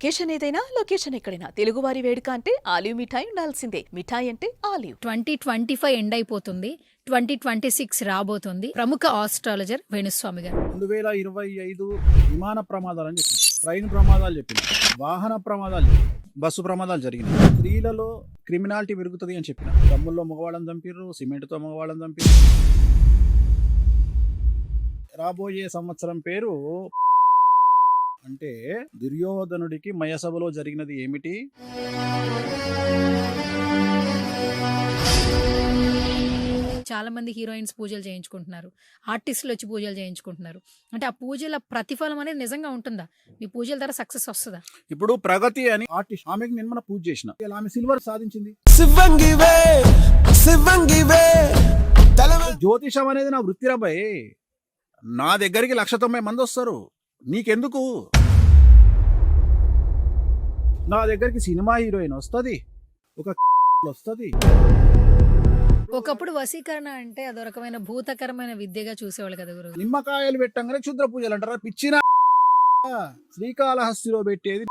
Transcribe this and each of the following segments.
Location ఏదైనా location ఎక్కడైనా తెలుగువారి వేడుక అంటే ఆలివ్ మిఠాయి ఉండాల్సిందే. మిఠాయి అంటే ఆలివ్. 2025 ఎండ్ అయిపోతుంది. 2026 రాబోతుంది. ప్రముఖ ఆస్ట్రాలజర్ వేణుస్వామి గారు 2025 విమాన ప్రమాదాలు అని చెప్పింది, ట్రైన్ ప్రమాదాలు చెప్పింది, వాహన ప్రమాదాలు చెప్పింది, బస్సు ప్రమాదాలు జరిగినాయి. స్త్రీలలో క్రిమినాలిటీ పెరుగుతుంది అని చెప్పిన. దమ్ముల్లో మగవాళ్ళని చంపిర్రు, సిమెంట్తో మగవాళ్ళని చంపిర్రు. రాబోయే సంవత్సరం పేరు అంటే దుర్యోధనుడికి మయసభలో జరిగినది ఏమిటి? చాలా మంది హీరోయిన్స్ పూజలు చేయించుకుంటున్నారు, ఆర్టిస్టులు వచ్చి పూజలు చేయించుకుంటున్నారు. అంటే ఆ పూజల ప్రతిఫలం అనేది నిజంగా ఉంటుందా? మీ పూజల ద్వారా సక్సెస్ వస్తుందా? ఇప్పుడు ప్రగతి అని ఆర్టిస్ట్, ఆమెకి నేను మన పూజ చేసిన, ఇలా ఆమె సిల్వర్ సాధించింది. జ్యోతిషం అనేది నా వృత్తిరా భయ్. నా దగ్గరికి 190 మంది వస్తారు, నీకెందుకు? నా దగ్గరికి సినిమా హీరోయిన్ వస్తుంది, ఒక వస్తుంది. ఒకప్పుడు వశీకరణ అంటే అదో రకమైన భూతకరమైన విద్యగా చూసేవాళ్ళు కదా గురువు. నిమ్మకాయలు పెట్టంగానే క్షుద్ర పూజలు అంటారా? పిచ్చిన శ్రీకాళహస్తిలో పెట్టేది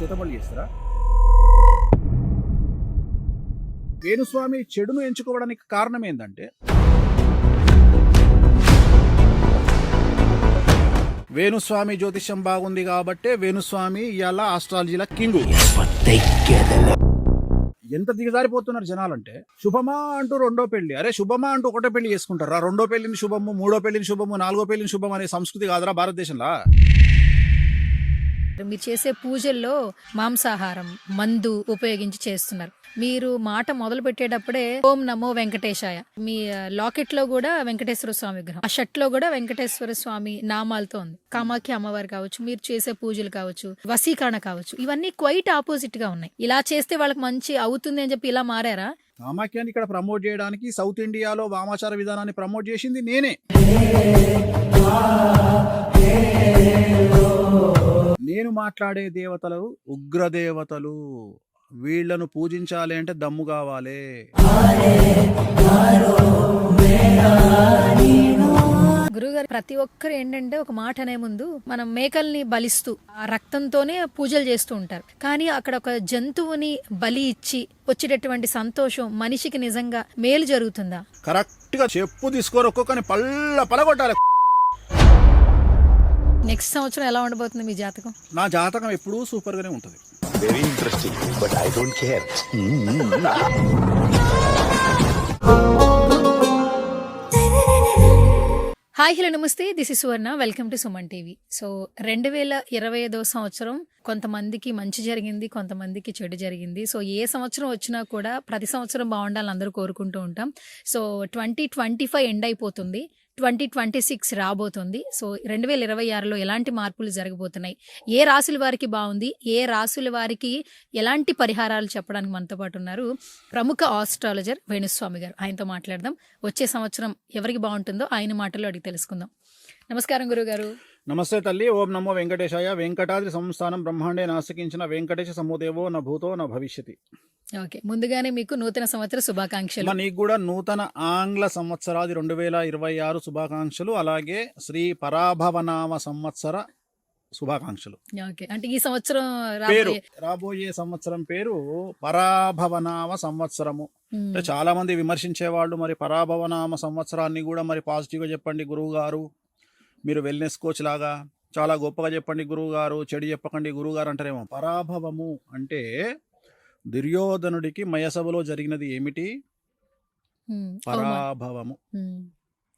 చేతబడి చేస్తారా? వేణుస్వామి చెడును ఎంచుకోవడానికి కారణం ఏంటంటే, వేణుస్వామి జ్యోతిష్యం బాగుంది కాబట్టే వేణుస్వామి ఇవాళ ఆస్ట్రాలజీల కింగు. ఎంత దిగజారిపోతున్నారు జనాలంటే, శుభమా అంటూ రెండో పెళ్లి, అరే శుభమా అంటూ ఒకటో పెళ్లి చేసుకుంటారా? రెండో పెళ్లిని శుభము, మూడో పెళ్లిని శుభము, నాలుగో పెళ్లిని శుభం అనే సంస్కృతి కాదురా భారతదేశంలో. మీరు చేసే పూజల్లో మాంసాహారం, మందు ఉపయోగించి చేస్తున్నారు. మీరు మాట మొదలు పెట్టేటప్పుడే ఓం నమో వెంకటేశాయ, మీ లాకెట్ లో కూడా వెంకటేశ్వర స్వామి విగ్రహం, ఆ షర్ట్ లో కూడా వెంకటేశ్వర స్వామి నామాలతో ఉంది. కామాఖ్య అమ్మవారు కావచ్చు, మీరు చేసే పూజలు కావచ్చు, వశీకరణ కావచ్చు, ఇవన్నీ క్వైట్ ఆపోజిట్ గా ఉన్నాయి. ఇలా చేస్తే వాళ్ళకి మంచి అవుతుంది అని చెప్పి ఇలా మారారా? కామాఖ్యాన్ని ఇక్కడ ప్రమోట్ చేయడానికి సౌత్ ఇండియాలో వామాచార విధానాన్ని ప్రమోట్ చేసింది నేనే. నేను మాట్లాడే దేవతలు ఉగ్రదేవతలు, వీళ్లను పూజించాలి అంటే దమ్ము కావాలి. గురుగారు, ప్రతి ఒక్కరు ఏంటంటే ఒక మాట అనే ముందు మనం మేకల్ని బలిస్తూ ఆ రక్తంతోనే పూజలు చేస్తూ ఉంటారు. కానీ అక్కడ ఒక జంతువుని బలి ఇచ్చి వచ్చేటటువంటి సంతోషం మనిషికి నిజంగా మేలు జరుగుతుందా? కరెక్ట్ గా చెప్పు తీసుకొని ఒక్కొక్కని పలగొట్టాలి. నెక్స్ట్ సంవత్సరం ఎలా ఉండబోతుంది మీ జాతకం? నా జాతకం ఎప్పుడూ సూపర్ గానే ఉంటది. Very interesting, but I don't care. Hi, hello, నమస్తే. This is Suvarna. Welcome to Suman TV. So 2025 సంవత్సరం కొంతమందికి మంచి జరిగింది, కొంతమందికి చెడు జరిగింది. సో ఏ సంవత్సరం వచ్చినా కూడా ప్రతి సంవత్సరం బాగుండాలని అందరూ కోరుకుంటూ ఉంటాం. సో 2025 ఎండ్ అయిపోతుంది, 2026 రాబోతుంది. సో 2026లో ఎలాంటి మార్పులు జరగబోతున్నాయి, ఏ రాశుల వారికి బాగుంది, ఏ రాశుల వారికి ఎలాంటి పరిహారాలు చెప్పడానికి మనతో పాటు ఉన్నారు ప్రముఖ ఆస్ట్రాలజర్ వేణుస్వామి గారు. ఆయనతో మాట్లాడదాం. వచ్చే సంవత్సరం ఎవరికి బాగుంటుందో ఆయన మాటల్లో అడిగి తెలుసుకుందాం. నమస్కారం గురుగారు. నమస్తే తల్లి. ఓం నమో వెంకటేశాయ. వెంకటాద్రి సంస్థానం బ్రహ్మాండే నాసికించిన వెంకటేశ సమోదేవో న భూతో న భవిష్యతి. ఓకే, ముందుగానే మీకు నూతన సంవత్సర శుభాకాంక్షలు. నీకు కూడా నూతన ఆంగ్ల సంవత్సరాది 2026 శుభాకాంక్షలు, అలాగే శ్రీ పరాభవనామ సంవత్సర శుభాకాంక్షలు. ఓకే, అంటే ఈ సంవత్సరం పేరు రాబోయే సంవత్సరం పేరు పరాభవనామ సంవత్సరము. అంటే చాలా మంది విమర్శించే వాళ్ళు మరి పరాభవనామ సంవత్సరాన్ని కూడా మరి పాజిటివ్ గా చెప్పండి గురువు గారు, మీరు వెల్నెస్ కోచ్ లాగా చాలా గొప్పగా చెప్పండి గురువు గారు, చెడు చెప్పకండి గురువు గారు అంటారేమో. పరాభవము అంటే దుర్యోధనుడికి మయసభలో జరిగినది ఏమిటి? పరాభవము.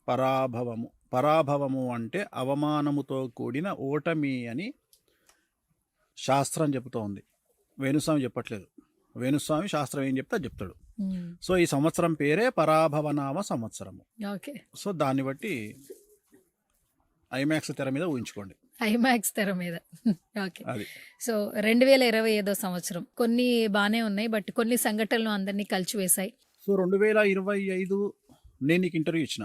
పరాభవము పరాభవము అంటే అవమానముతో కూడిన ఓటమి అని శాస్త్రం చెబుతోంది. వేణుస్వామి చెప్పట్లేదు. వేణుస్వామి శాస్త్రం ఏం చెప్తే చెప్తాడు. సో ఈ సంవత్సరం పేరే పరాభవనామ సంవత్సరము. సో దాన్ని బట్టి ఐమాక్స్ తెర మీద ఊహించుకోండి. ఐమాక్స్ తెర మీద. ఓకే, సో 2025 సంవత్సరం కొన్ని బానే ఉన్నాయి, బట్ కొన్ని సంఘటనలు అందరినీ కలిచివేశాయి. సో 2025 నేను నీకు ఇంటర్వ్యూ ఇచ్చిన.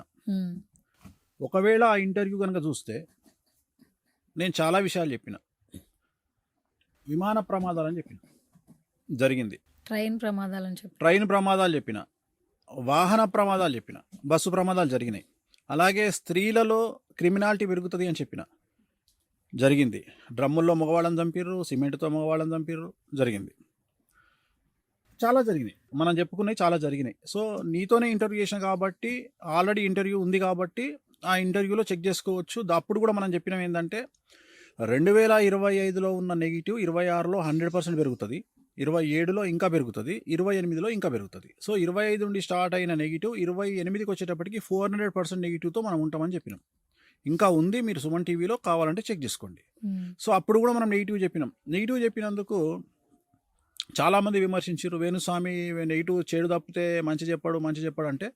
ఒకవేళ ఆ ఇంటర్వ్యూ కనుక చూస్తే నేను చాలా విషయాలు చెప్పిన. విమాన ప్రమాదాలు అని చెప్పిన, జరిగింది. ట్రైన్ ప్రమాదాలు చెప్పిన, వాహన ప్రమాదాలు చెప్పిన, బస్సు ప్రమాదాలు జరిగినాయి. అలాగే స్త్రీలలో క్రిమినాలిటీ పెరుగుతుంది అని చెప్పిన. జరిగింది. డ్రమ్ముల్లో మగవాళ్ళని చంపిర్రు, సిమెంట్తో మగవాళ్ళని చంపిర్రు, జరిగింది. చాలా జరిగినాయి, మనం చెప్పుకున్నవి చాలా జరిగినాయి. సో నీతోనే ఇంటర్వ్యూ చేసిన కాబట్టి, ఆల్రెడీ ఇంటర్వ్యూ ఉంది కాబట్టి ఆ ఇంటర్వ్యూలో చెక్ చేసుకోవచ్చు. అప్పుడు కూడా మనం చెప్పినాం ఏంటంటే 2025లో ఉన్న నెగిటివ్ 26లో 100% పెరుగుతుంది, 27లో ఇంకా పెరుగుతుంది, 28లో ఇంకా పెరుగుతుంది. సో 25 నుండి స్టార్ట్ అయిన నెగిటివ్ 28కి వచ్చేటప్పటికి 400% నెగిటివ్తో మనం ఉంటామని చెప్పినాం. ఇంకా ఉంది, మీరు సుమన్ టీవీలో కావాలంటే చెక్ చేసుకోండి. సో అప్పుడు కూడా మనం నెగిటివ్ చెప్పినాం. నెగిటివ్ చెప్పినందుకు చాలామంది విమర్శించారు, వేణుస్వామి నెగిటివ్ చెడు తప్పితే మంచి చెప్పాడు అంటే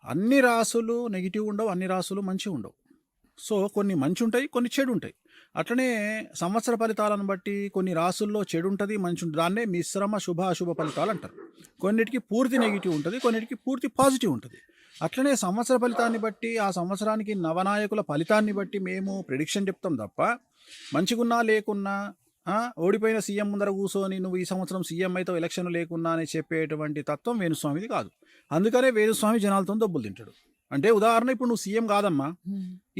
అన్ని రాసులు నెగిటివ్ ఉండవు, అన్ని రాసులు మంచి ఉండవు. సో కొన్ని మంచి ఉంటాయి, కొన్ని చెడు ఉంటాయి. అట్లనే సంవత్సర ఫలితాలను బట్టి కొన్ని రాసుల్లో చెడు ఉంటుంది, మంచి ఉంటుంది. దాన్నే మిశ్రమ శుభ అశుభ ఫలితాలు అంటారు. కొన్నిటికి పూర్తి నెగిటివ్ ఉంటుంది, కొన్నిటికి పూర్తి పాజిటివ్ ఉంటుంది. అట్లనే సంవత్సర ఫలితాన్ని బట్టి, ఆ సంవత్సరానికి నవనాయకుల ఫలితాన్ని బట్టి మేము ప్రిడిక్షన్ చెప్తాం తప్ప మంచిగున్నా లేకున్నా ఓడిపోయిన సీఎం ముందర కూర్చొని నువ్వు ఈ సంవత్సరం సీఎం అయితే ఎలక్షన్ లేకున్నా అని చెప్పేటువంటి తత్వం వేణుస్వామిది కాదు. అందుకనే వేణుస్వామి జనాలతో దెబ్బలు తింటాడు. అంటే ఉదాహరణ, ఇప్పుడు నువ్వు సీఎం కాదమ్మా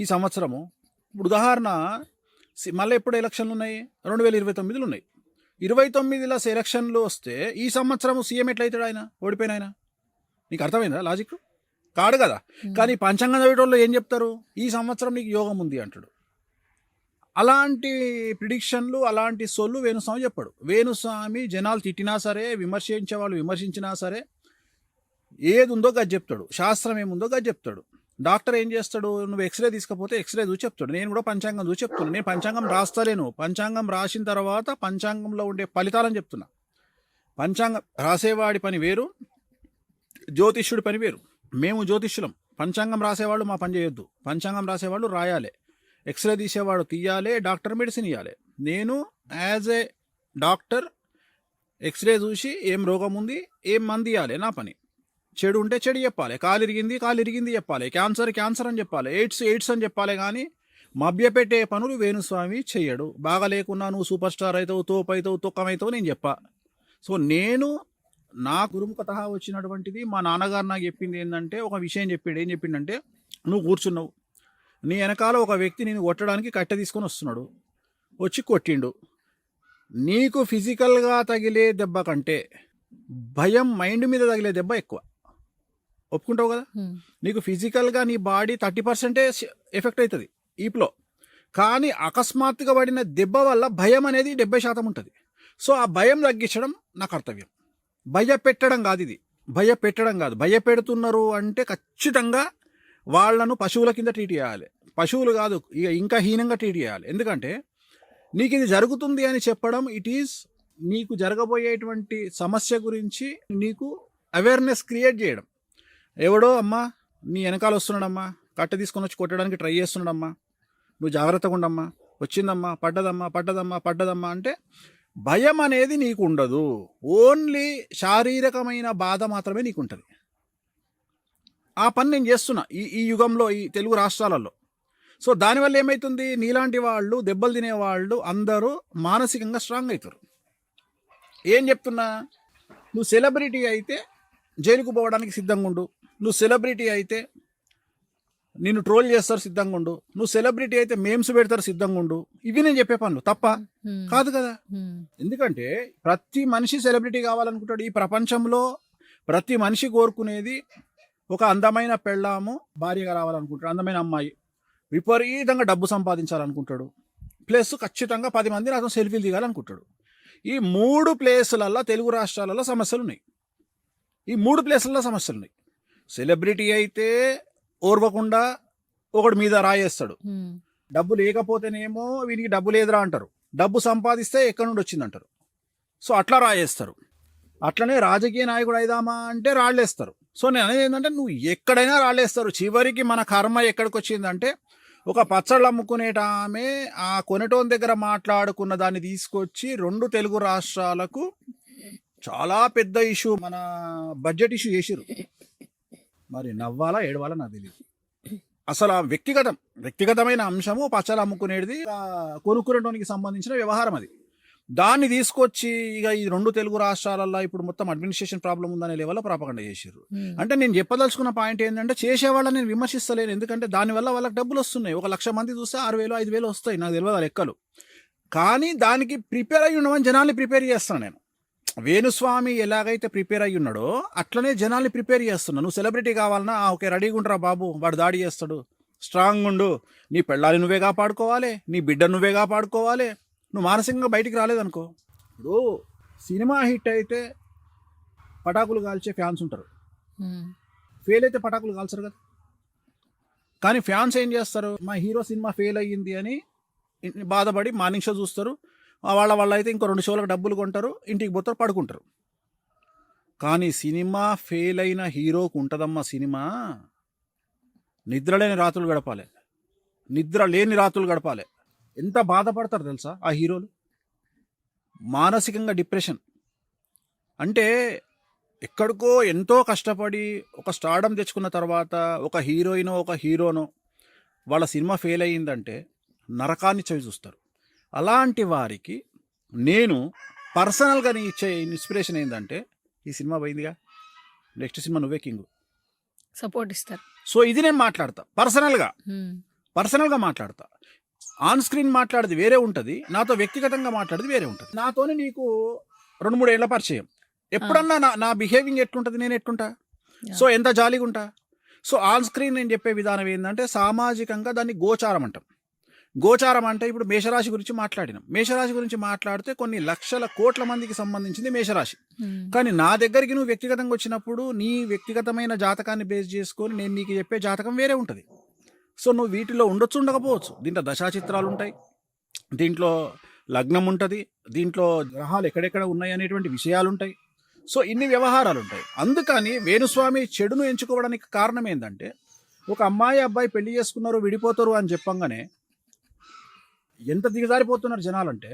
ఈ సంవత్సరము, ఇప్పుడు ఉదాహరణ మళ్ళీ ఎప్పుడు ఎలక్షన్లు ఉన్నాయి, 2029లో ఉన్నాయి. 29లో ఎలక్షన్లు వస్తే ఈ సంవత్సరం సీఎం ఎట్లయితాడు ఆయన, ఓడిపోయిన ఆయన? నీకు అర్థమైందా లాజిక్? కాడు కదా. కానీ పంచాంగం చదివేటోళ్ళు ఏం చెప్తారు, ఈ సంవత్సరం నీకు యోగం ఉంది అంటాడు. అలాంటి ప్రిడిక్షన్లు, అలాంటి సొల్లు వేణుస్వామి చెప్పాడు. వేణుస్వామి జనాలు తిట్టినా సరే, విమర్శించే వాళ్ళు విమర్శించినా సరే, ఏది ఉందో గది చెప్తాడు, శాస్త్రం ఏముందో గది చెప్తాడు. డాక్టర్ ఏం చేస్తాడు, నువ్వు ఎక్స్రే తీసుకపోతే ఎక్స్రే చూసి చెప్తాడు. నేను కూడా పంచాంగం చూసి చెప్తున్నాను. నేను పంచాంగం రాస్తలేను, పంచాంగం రాసిన తర్వాత పంచాంగంలో ఉండే ఫలితాలని చెప్తున్నా. పంచాంగం రాసేవాడి పని వేరు, జ్యోతిష్యుడి పని వేరు. మేము జ్యోతిష్యులం, పంచాంగం రాసేవాళ్ళు మా పని చేయొద్దు. పంచాంగం రాసేవాళ్ళు రాయాలి, ఎక్స్రే తీసేవాడు తీయాలి, డాక్టర్ మెడిసిన్ ఇవ్వాలి. నేను యాజ్ ఏ డాక్టర్ ఎక్స్రే చూసి ఏం రోగం ఉంది, ఏం మంది ఇవ్వాలి, నా పని. చెడు ఉంటే చెడు చెప్పాలి, కాలు ఇరిగింది చెప్పాలి, క్యాన్సర్ అని చెప్పాలి, ఎయిడ్స్ అని చెప్పాలి. కానీ మభ్యపెట్టే పనులు వేణుస్వామి చెయ్యడు. బాగా లేకున్నా నువ్వు సూపర్ స్టార్ అవుతావు, తోపు అవుతావు, తొక్కమవుతావు నేను చెప్పా. సో నేను నా గురుముఖత వచ్చినటువంటిది, మా నాన్నగారు నాకు చెప్పింది ఏంటంటే, ఒక విషయం చెప్పాడు. ఏం చెప్పిండంటే, నువ్వు కూర్చున్నావు, నీ వెనకాల ఒక వ్యక్తి నేను కొట్టడానికి కట్టె తీసుకొని వస్తున్నాడు, వచ్చి కొట్టిండు. నీకు ఫిజికల్గా తగిలే దెబ్బ కంటే భయం మైండ్ మీద తగిలే దెబ్బ ఎక్కువ. ఒప్పుకుంటావు కదా. నీకు ఫిజికల్గా నీ బాడీ 30% ఎఫెక్ట్ అవుతుంది ఈప్లో, కానీ అకస్మాత్తుగా పడిన దెబ్బ వల్ల భయం అనేది 70% ఉంటుంది. సో ఆ భయం తగ్గించడం నా కర్తవ్యం. భయపెట్టడం కాదు ఇది, భయపెట్టడం కాదు. భయపెడుతున్నారు అంటే ఖచ్చితంగా వాళ్లను పశువుల కింద ట్రీట్ చేయాలి. పశువులు కాదు, ఇక ఇంకా హీనంగా ట్రీట్ చేయాలి. ఎందుకంటే నీకు ఇది జరుగుతుంది అని చెప్పడం, ఇట్ ఈజ్ నీకు జరగబోయేటువంటి సమస్య గురించి నీకు అవేర్నెస్ క్రియేట్ చేయడం. ఎవడో అమ్మా నీ వెనకాల వస్తున్నాడమ్మా, కట్టె తీసుకొని వచ్చి కొట్టడానికి ట్రై చేస్తున్నాడమ్మా, నువ్వు జాగ్రత్తగా ఉండమ్మా, వచ్చిందమ్మా, పడ్డదమ్మా అంటే భయం అనేది నీకు ఉండదు. ఓన్లీ శారీరకమైన బాధ మాత్రమే నీకు ఉంటుంది. ఆ పని నేను చేస్తున్నా ఈ యుగంలో, ఈ తెలుగు రాష్ట్రాలలో. సో దానివల్ల ఏమవుతుంది, నీలాంటి వాళ్ళు, దెబ్బలు తినేవాళ్ళు అందరూ మానసికంగా స్ట్రాంగ్ అవుతారు. ఏం చెప్తున్నా, నువ్వు సెలబ్రిటీ అయితే జైలుకు పోవడానికి సిద్ధంగా ఉండు, నువ్వు సెలబ్రిటీ అయితే నిన్ను ట్రోల్ చేస్తారు సిద్ధంగా ఉండు, నువ్వు సెలబ్రిటీ అయితే మేమ్స్ పెడతారు సిద్ధంగా ఉండు. ఇవి నేను చెప్పే పనులు తప్ప కాదు కదా. ఎందుకంటే ప్రతి మనిషి సెలబ్రిటీ కావాలనుకుంటాడు. ఈ ప్రపంచంలో ప్రతి మనిషి కోరుకునేది ఒక అందమైన పెళ్ళాము భార్యగా రావాలనుకుంటాడు, అందమైన అమ్మాయి, విపరీతంగా డబ్బు సంపాదించాలనుకుంటాడు, ప్లస్ ఖచ్చితంగా 10 మంది నాతో సెల్ఫీలు దిగాలనుకుంటాడు. ఈ 3 ప్లేసులలో తెలుగు రాష్ట్రాలలో సమస్యలు ఉన్నాయి. ఈ 3 ప్లేసులలో సమస్యలు ఉన్నాయి. సెలబ్రిటీ అయితే ఓర్వకుండా ఒకటి మీద రాయేస్తాడు, డబ్బు లేకపోతేనేమో వీనికి డబ్బు లేదురా అంటారు, డబ్బు సంపాదిస్తే ఎక్కడి నుండి వచ్చిందంటారు. సో అట్లా రాయేస్తారు. అట్లనే రాజకీయ నాయకుడు అయిదామా అంటే రాళ్ళేస్తారు. సో నేను అనేది ఏంటంటే, నువ్వు ఎక్కడైనా రాళ్ళేస్తారు. చివరికి మన కర్మ ఎక్కడికి వచ్చిందంటే, ఒక పచ్చళ్ళు అమ్ముకునేట ఆమె ఆ కొనటోన్ దగ్గర మాట్లాడుకున్న దాన్ని తీసుకొచ్చి 2 తెలుగు రాష్ట్రాలకు చాలా పెద్ద ఇష్యూ, మన బడ్జెట్ ఇష్యూ చేసిరు. మరి నవ్వాలా ఏడవాలా నాకు తెలియదు. అసలు ఆ వ్యక్తిగతమైన అంశము పచ్చళ్ళు అమ్ముకునేది కొనుక్కునేటోనికి సంబంధించిన వ్యవహారం అది. దాన్ని తీసుకొచ్చి ఇక ఈ 2 తెలుగు రాష్ట్రాలలో ఇప్పుడు మొత్తం అడ్మినిస్ట్రేషన్ ప్రాబ్లం ఉందనే లెవెల్లో ప్రాపగండ చేశారు. అంటే నేను చెప్పదలుచుకున్న పాయింట్ ఏంటంటే చేసేవాళ్ళని నేను విమర్శిస్తలేను, ఎందుకంటే దానివల్ల వాళ్ళకి డబ్బులు వస్తున్నాయి. 1,00,000 మంది చూస్తే 6,000 5,000 వస్తాయి, నాకు తెలియదు ఆ లెక్కలు. కానీ దానికి ప్రిపేర్ అయ్యి ఉండమని జనాల్ని ప్రిపేర్ చేస్తాను నేను. వేణుస్వామి ఎలాగైతే ప్రిపేర్ అయ్యి ఉన్నాడో అట్లనే జనాల్ని ప్రిపేర్ చేస్తున్నా. నువ్వు సెలబ్రిటీ కావాలన్నా ఓకే రెడీగా ఉంటారా బాబు, వాడు దాడి చేస్తాడు, స్ట్రాంగ్ ఉండు, నీ పెళ్ళాలి నువ్వే కాపాడుకోవాలి, నీ బిడ్డ నువ్వే కాపాడుకోవాలి, నువ్వు మానసికంగా బయటికి రాలేదనుకో. ఇప్పుడు సినిమా హిట్ అయితే పటాకులు కాల్చే ఫ్యాన్స్ ఉంటారు, ఫెయిల్ అయితే పటాకులు కాల్చరు కదా. కానీ ఫ్యాన్స్ ఏం చేస్తారు, మా హీరో సినిమా ఫెయిల్ అయ్యింది అని బాధపడి మార్నింగ్ షో చూస్తారు, వాళ్ళ అయితే ఇంకో 2 షోలకు డబ్బులు కొంటారు, ఇంటికి పోతారు, పడుకుంటారు. కానీ సినిమా ఫెయిల్ అయిన హీరోకు ఉంటుందమ్మా సినిమా, నిద్ర లేని రాత్రులు గడపాలి, నిద్ర లేని రాత్రులు గడపాలి. ఎంత బాధపడతారు తెలుసా ఆ హీరోలు, మానసికంగా డిప్రెషన్. అంటే ఎక్కడికో ఎంతో కష్టపడి ఒక స్టార్డమ్ తెచ్చుకున్న తర్వాత ఒక హీరోయినో ఒక హీరోనో వాళ్ళ సినిమా ఫెయిల్ అయ్యిందంటే నరకాన్ని చవి చూస్తారు. అలాంటి వారికి నేను పర్సనల్గా ఇచ్చే ఇన్స్పిరేషన్ ఏంటంటే, ఈ సినిమా పోయిందిగా, నెక్స్ట్ సినిమా నువ్వే కింగ్, సపోర్ట్ ఇస్తారు. సో ఇది నేను మాట్లాడతా పర్సనల్గా మాట్లాడతా. ఆన్ స్క్రీన్ మాట్లాడేది వేరే ఉంటుంది, నాతో వ్యక్తిగతంగా మాట్లాడేది వేరే ఉంటుంది. నాతోనే నీకు 2-3 ఏళ్ల పరిచయం, ఎప్పుడన్నా నా బిహేవింగ్ ఎట్లుంటుంది, నేను ఎట్లుంటా, సో ఎంత జాలీగా ఉంటా. సో ఆన్ స్క్రీన్ నేను చెప్పే విధానం ఏంటంటే సామాజికంగా దాన్ని గోచారం అంటాం. గోచారం అంటే ఇప్పుడు మేషరాశి గురించి మాట్లాడినాం, మేషరాశి గురించి మాట్లాడితే కొన్ని లక్షల కోట్ల మందికి సంబంధించింది మేషరాశి. కానీ నా దగ్గరికి నువ్వు వ్యక్తిగతంగా వచ్చినప్పుడు నీ వ్యక్తిగతమైన జాతకాన్ని బేస్ చేసుకొని నేను నీకు చెప్పే జాతకం వేరే ఉంటుంది. సో నువ్వు వీటిలో ఉండొచ్చు ఉండకపోవచ్చు, దీంట్లో దశాచిత్రాలు ఉంటాయి, దీంట్లో లగ్నం ఉంటుంది, దీంట్లో గ్రహాలు ఎక్కడెక్కడ ఉన్నాయి అనేటువంటి విషయాలు ఉంటాయి. సో ఇన్ని వ్యవహారాలు ఉంటాయి. అందుకని వేణుస్వామి చెడును ఎంచుకోవడానికి కారణం ఏంటంటే, ఒక అమ్మాయి అబ్బాయి పెళ్లి చేసుకున్నారు విడిపోతారు అని చెప్పంగానే ఎంత దిగజారిపోతున్నారు జనాలంటే,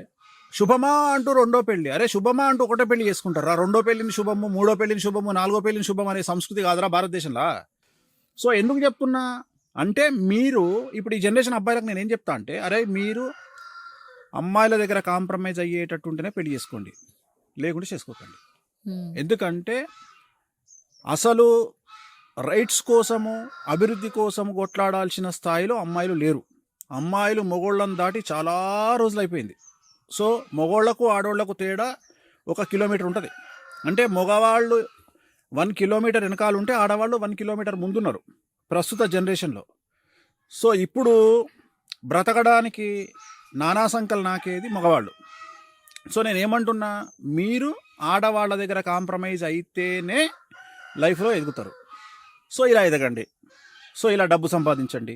శుభమా అంటూ 2వ పెళ్లి, అరే శుభమా అంటూ 1వ పెళ్లి చేసుకుంటారా, 2వ పెళ్లిని శుభము, 3వ పెళ్లిని శుభము, 4వ పెళ్లిని శుభం అనే సంస్కృతి కాదురా భారతదేశంలో. సో ఎందుకు చెప్తున్నా అంటే, మీరు ఇప్పుడు ఈ జనరేషన్ అబ్బాయిలకు నేను ఏం చెప్తా అంటే, అరే మీరు అమ్మాయిల దగ్గర కాంప్రమైజ్ అయ్యేటట్టు ఉంటేనే పెళ్లి చేసుకోండి, లేకుంటే చేసుకోకండి. ఎందుకంటే అసలు రైట్స్ కోసము అభివృద్ధి కోసము కొట్లాడాల్సిన స్థాయిలో అమ్మాయిలు లేరు. అమ్మాయిలు మగోళ్ళని దాటి చాలా రోజులు అయిపోయింది. సో మగోళ్లకు ఆడోళ్లకు తేడా 1 కిలోమీటర్ ఉంటుంది. అంటే మగవాళ్ళు 1 కిలోమీటర్ వెనకాల ఉంటే ఆడవాళ్ళు 1 కిలోమీటర్ ముందున్నారు ప్రస్తుత జనరేషన్లో. సో ఇప్పుడు బ్రతకడానికి నానా సంకలు నాకేది మగవాళ్ళు. సో నేను ఏమంటున్నా, మీరు ఆడవాళ్ళ దగ్గర కాంప్రమైజ్ అయితేనే లైఫ్లో ఎదుగుతారు. సో ఇలా ఎదగండి, సో ఇలా డబ్బు సంపాదించండి,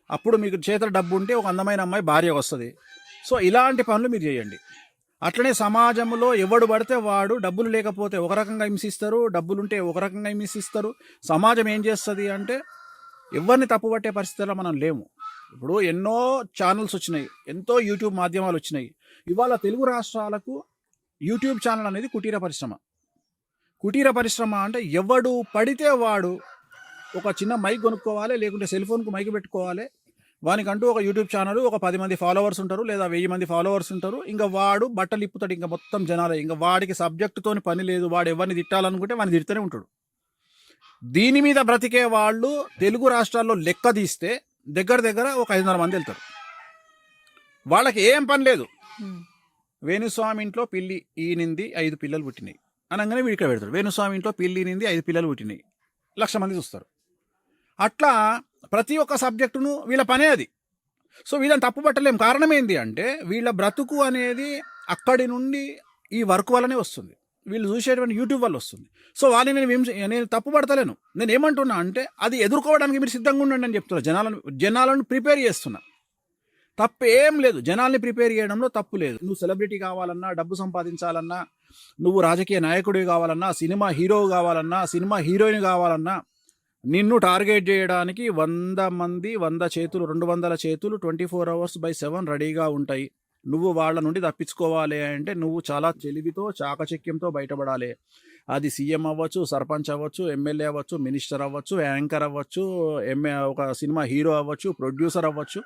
అప్పుడు మీకు చేతుల డబ్బు ఉంటే ఒక అందమైన అమ్మాయి భార్య వస్తుంది. సో ఇలాంటి పనులు మీరు చేయండి. అట్లనే సమాజంలో ఎవడు పడితే వాడు డబ్బులు లేకపోతే ఒక రకంగా హింసిస్తారు, డబ్బులుంటే ఒక రకంగా హింసిస్తారు. సమాజం ఏం చేస్తుంది అంటే ఎవరిని తప్పుపట్టే పరిస్థితుల్లో మనం లేము. ఇప్పుడు ఎన్నో ఛానల్స్ వచ్చినాయి, ఎంతో యూట్యూబ్ మాధ్యమాలు వచ్చినాయి. ఇవాళ తెలుగు రాష్ట్రాలకు యూట్యూబ్ ఛానల్ అనేది కుటీర పరిశ్రమ. కుటీర పరిశ్రమ అంటే ఎవడు పడితే వాడు ఒక చిన్న మైక్ కొనుక్కోవాలి, లేకుంటే సెల్ ఫోన్కు మైక్ పెట్టుకోవాలి, వానికంటూ ఒక యూట్యూబ్ ఛానల్, ఒక 10 మంది ఫాలోవర్స్ ఉంటారు, లేదా 1000 మంది ఫాలోవర్స్ ఉంటారు. ఇంకా వాడు బట్టలు ఇప్పుతాడు, ఇంకా మొత్తం జనాలే, ఇంకా వాడికి సబ్జెక్టుతోని పని లేదు. వాడు ఎవరిని తిట్టాలనుకుంటే వాడిని తిడుతూనే ఉంటాడు. దీని మీద బ్రతికే వాళ్ళు తెలుగు రాష్ట్రాల్లో లెక్క తీస్తే దగ్గర ఒక 500 మంది వెళ్తారు. వాళ్ళకి ఏం పని లేదు. వేణుస్వామి ఇంట్లో పిల్లి ఈనింది 5 పిల్లలు పుట్టినాయి అనగానే వీడు ఇక్కడ పెడతాడు, వేణుస్వామి ఇంట్లో పిల్లి ఈనింది 5 పిల్లలు పుట్టినాయి, 1,00,000 మంది చూస్తారు. అట్లా ప్రతి ఒక్క సబ్జెక్టును వీళ్ళ పనే అది. సో వీళ్ళని తప్పు పట్టలేం. కారణం ఏంటి అంటే వీళ్ళ బ్రతుకు అనేది అక్కడి నుండి ఈ వర్క్ వల్లనే వస్తుంది, వీళ్ళు చూసేటువంటి యూట్యూబ్ వల్ల వస్తుంది. సో వాళ్ళని నేను తప్పు పడతలేను. నేను ఏమంటున్నా అంటే అది ఎదుర్కోవడానికి మీరు సిద్ధంగా ఉండండి అని చెప్తున్నా. జనాలను ప్రిపేర్ చేస్తున్నా. తప్పు ఏం లేదు, జనాల్ని ప్రిపేర్ చేయడంలో తప్పు లేదు. నువ్వు సెలబ్రిటీ కావాలన్నా, డబ్బు సంపాదించాలన్నా, నువ్వు రాజకీయ నాయకుడివి కావాలన్నా, సినిమా హీరో కావాలన్నా, సినిమా హీరోయిన్ కావాలన్నా, నిన్ను టార్గెట్ చేయడానికి 100 మంది 100 చేతులు 200 చేతులు 24 hours/7 రెడీగా ఉంటాయి. నువ్వు వాళ్ళ నుండి తప్పించుకోవాలి అంటే నువ్వు చాలా తెలివితో చాకచక్యంతో బయటపడాలి. అది సీఎం అవ్వచ్చు, సర్పంచ్ అవ్వచ్చు, ఎమ్మెల్యే అవ్వచ్చు, మినిస్టర్ అవ్వచ్చు, యాంకర్ అవ్వచ్చు, ఒక సినిమా హీరో అవ్వచ్చు, ప్రొడ్యూసర్ అవ్వచ్చు,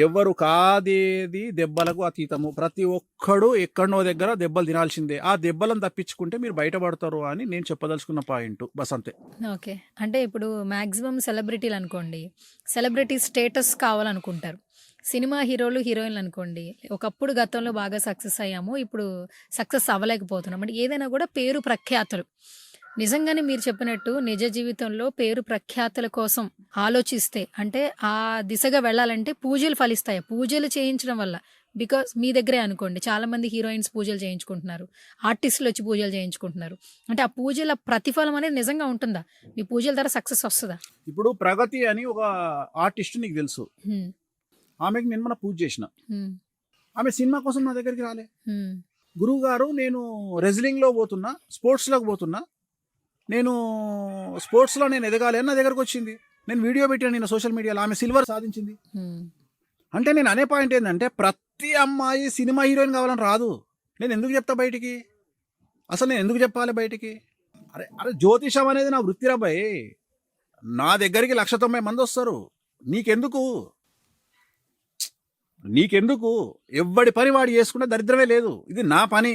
ఎవరు కాదేది దెబ్బలకు అతీతము. ప్రతి ఒక్కడు ఎక్కడనో దగ్గర దెబ్బలు తినాల్సిందే. ఆ దెబ్బలను తప్పించుకుంటే మీరు బయటపడతారు అని నేను చెప్పదలుచుకున్న పాయింట్. బస్ అంతే. ఓకే. అంటే ఇప్పుడు మాక్సిమం సెలబ్రిటీలు అనుకోండి, సెలబ్రిటీ స్టేటస్ కావాలనుకుంటారు. సినిమా హీరోలు హీరోయిన్లు అనుకోండి, ఒకప్పుడు గతంలో బాగా సక్సెస్ అయ్యాము, ఇప్పుడు సక్సెస్ అవ్వలేకపోతున్నాం. అంటే ఏదైనా కూడా పేరు ప్రఖ్యాతులు. నిజంగానే మీరు చెప్పినట్టు నిజ జీవితంలో పేరు ప్రఖ్యాతుల కోసం ఆలోచిస్తే, అంటే ఆ దిశగా వెళ్ళాలంటే పూజలు ఫలిస్తాయి. పూజలు చేయించడం వల్ల, బికాస్ మీ దగ్గరే అనుకోండి చాలా మంది హీరోయిన్స్ పూజలు చేయించుకుంటున్నారు, ఆర్టిస్టులు వచ్చి పూజలు చేయించుకుంటున్నారు. అంటే ఆ పూజల ప్రతిఫలం అనేది నిజంగా ఉంటుందా? మీ పూజల ద్వారా సక్సెస్ వస్తుందా? ఇప్పుడు ప్రగతి అని ఒక ఆర్టిస్ట్ నీకు తెలుసు. హ్మ్. ఆమెకి నేను మన పూజ చేసిన. హ్మ్. ఆమె సినిమా కోసం నా దగ్గరికి రాలే. హ్మ్. గురువు గారు నేను రెజ్లింగ్లో పోతున్నా, స్పోర్ట్స్లోకి పోతున్నా, నేను స్పోర్ట్స్లో నేను ఎదగాలి అని నా దగ్గరకు వచ్చింది. నేను వీడియో పెట్టాను నేను సోషల్ మీడియాలో. ఆమె సిల్వర్ సాధించింది. హ్మ్. అంటే నేను అనే పాయింట్ ఏంటంటే ప్రతి అమ్మాయి సినిమా హీరోయిన్ కావాలని రాదు. నేను ఎందుకు చెప్తా బయటికి? అసలు నేను ఎందుకు చెప్పాలి బయటికి? అరే అరే జ్యోతిషం అనేది నా వృత్తిరా భయ్. నా దగ్గరికి 190 మంది వస్తారు. నీకెందుకు? ఎవ్వడి పని వాడు చేసుకుంటే దరిద్రమే లేదు. ఇది నా పని,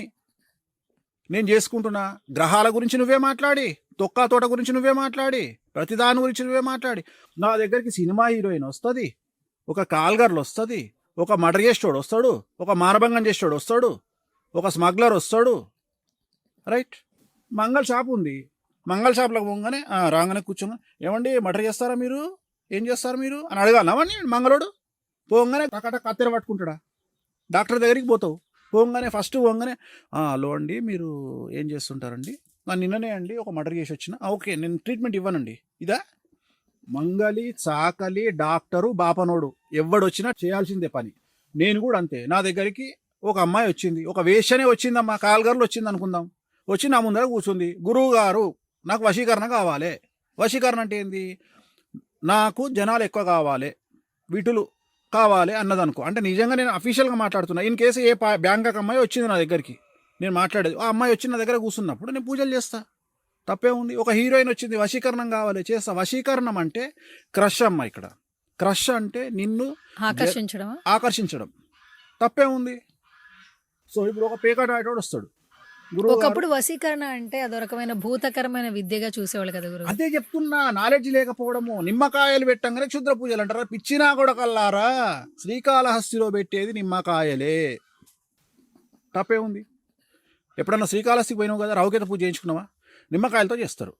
నేను చేసుకుంటున్నా. గ్రహాల గురించి నువ్వే మాట్లాడి, తొక్కా తోట గురించి నువ్వే మాట్లాడి, ప్రతిదాని గురించి నువ్వే మాట్లాడి, నా దగ్గరికి సినిమా హీరోయిన్ వస్తుంది, ఒక కాల్గర్లు వస్తుంది, ఒక మర్డర్ చేసేటోడు వస్తాడు, ఒక మానభంగం చేసేటోడు వస్తాడు, ఒక స్మగ్లర్ వస్తాడు. రైట్. మంగళ షాప్ ఉంది. మంగళ షాప్లోకి పోగానే రాగానే కూర్చోగా, ఏమండి మర్డర్ చేస్తారా మీరు? ఏం చేస్తారు మీరు అని అడగాలవని మంగళోడు. పోగానే టకట కత్తెర పట్టుకుంటాడా? డాక్టర్ దగ్గరికి పోతావు. పోగానే ఫస్ట్ పోగానే హలో అండి మీరు ఏం చేస్తుంటారండి? నిన్ననే అండి ఒక మర్డర్ చేసి వచ్చిన. ఓకే నేను ట్రీట్మెంట్ ఇవ్వనండి. ఇదా మంగలి చాకలి డాక్టరు బాపనోడు ఎవడొచ్చినా చేయాల్సిందే పని. నేను కూడా అంతే. నా దగ్గరికి ఒక అమ్మాయి వచ్చింది, ఒక వేశ్యనే వచ్చిందమ్మా, కాల్గర్లు వచ్చింది అనుకుందాం. వచ్చి నా ముందర కూర్చుంది. గురువు గారు నాకు వశీకరణ కావాలి. వశీకరణ అంటే ఏంది? నాకు జనాలు ఎక్కువ కావాలి, వీటులు కావాలి అన్నదనుకో. అంటే నిజంగా నేను అఫీషియల్గా మాట్లాడుతున్నా. ఇన్ కేసు ఏ బ్యాంకాక్ అమ్మాయి వచ్చింది నా దగ్గరికి, నేను మాట్లాడేది ఆ అమ్మాయి వచ్చి నా దగ్గర కూర్చున్నప్పుడు నేను పూజలు చేస్తా. తప్పే ఉంది. ఒక హీరోయిన్ వచ్చింది, వశీకరణం కావాలి, చేస్తా. వశీకరణం అంటే క్రష్ అమ్మ. ఇక్కడ క్రష్ అంటే నిన్ను ఆకర్షించడం. తప్పే ఉంది. సో ఇప్పుడు ఒక పేకాట ఆటోడు వస్తాడు. ఒకప్పుడు వశీకరణ అంటే అదో రకమైన భూతకరమైన విద్యగా చూసేవాళ్ళు కదా గురువు. అదే చెప్తున్నా, నాలెడ్జ్ లేకపోవడము. నిమ్మకాయలు పెట్టంగానే క్షుద్ర పూజలు అంటారా? పిచ్చినా కూడా కల్లారా, శ్రీకాళహస్తిలో పెట్టేది నిమ్మకాయలే. తప్పే ఉంది. ఎప్పుడన్నా శ్రీకాళహస్తికి పోయినావు కదా, రావుకేత పూజ చేయించుకున్నావా? నిమ్మకాయలతో చేస్తారు.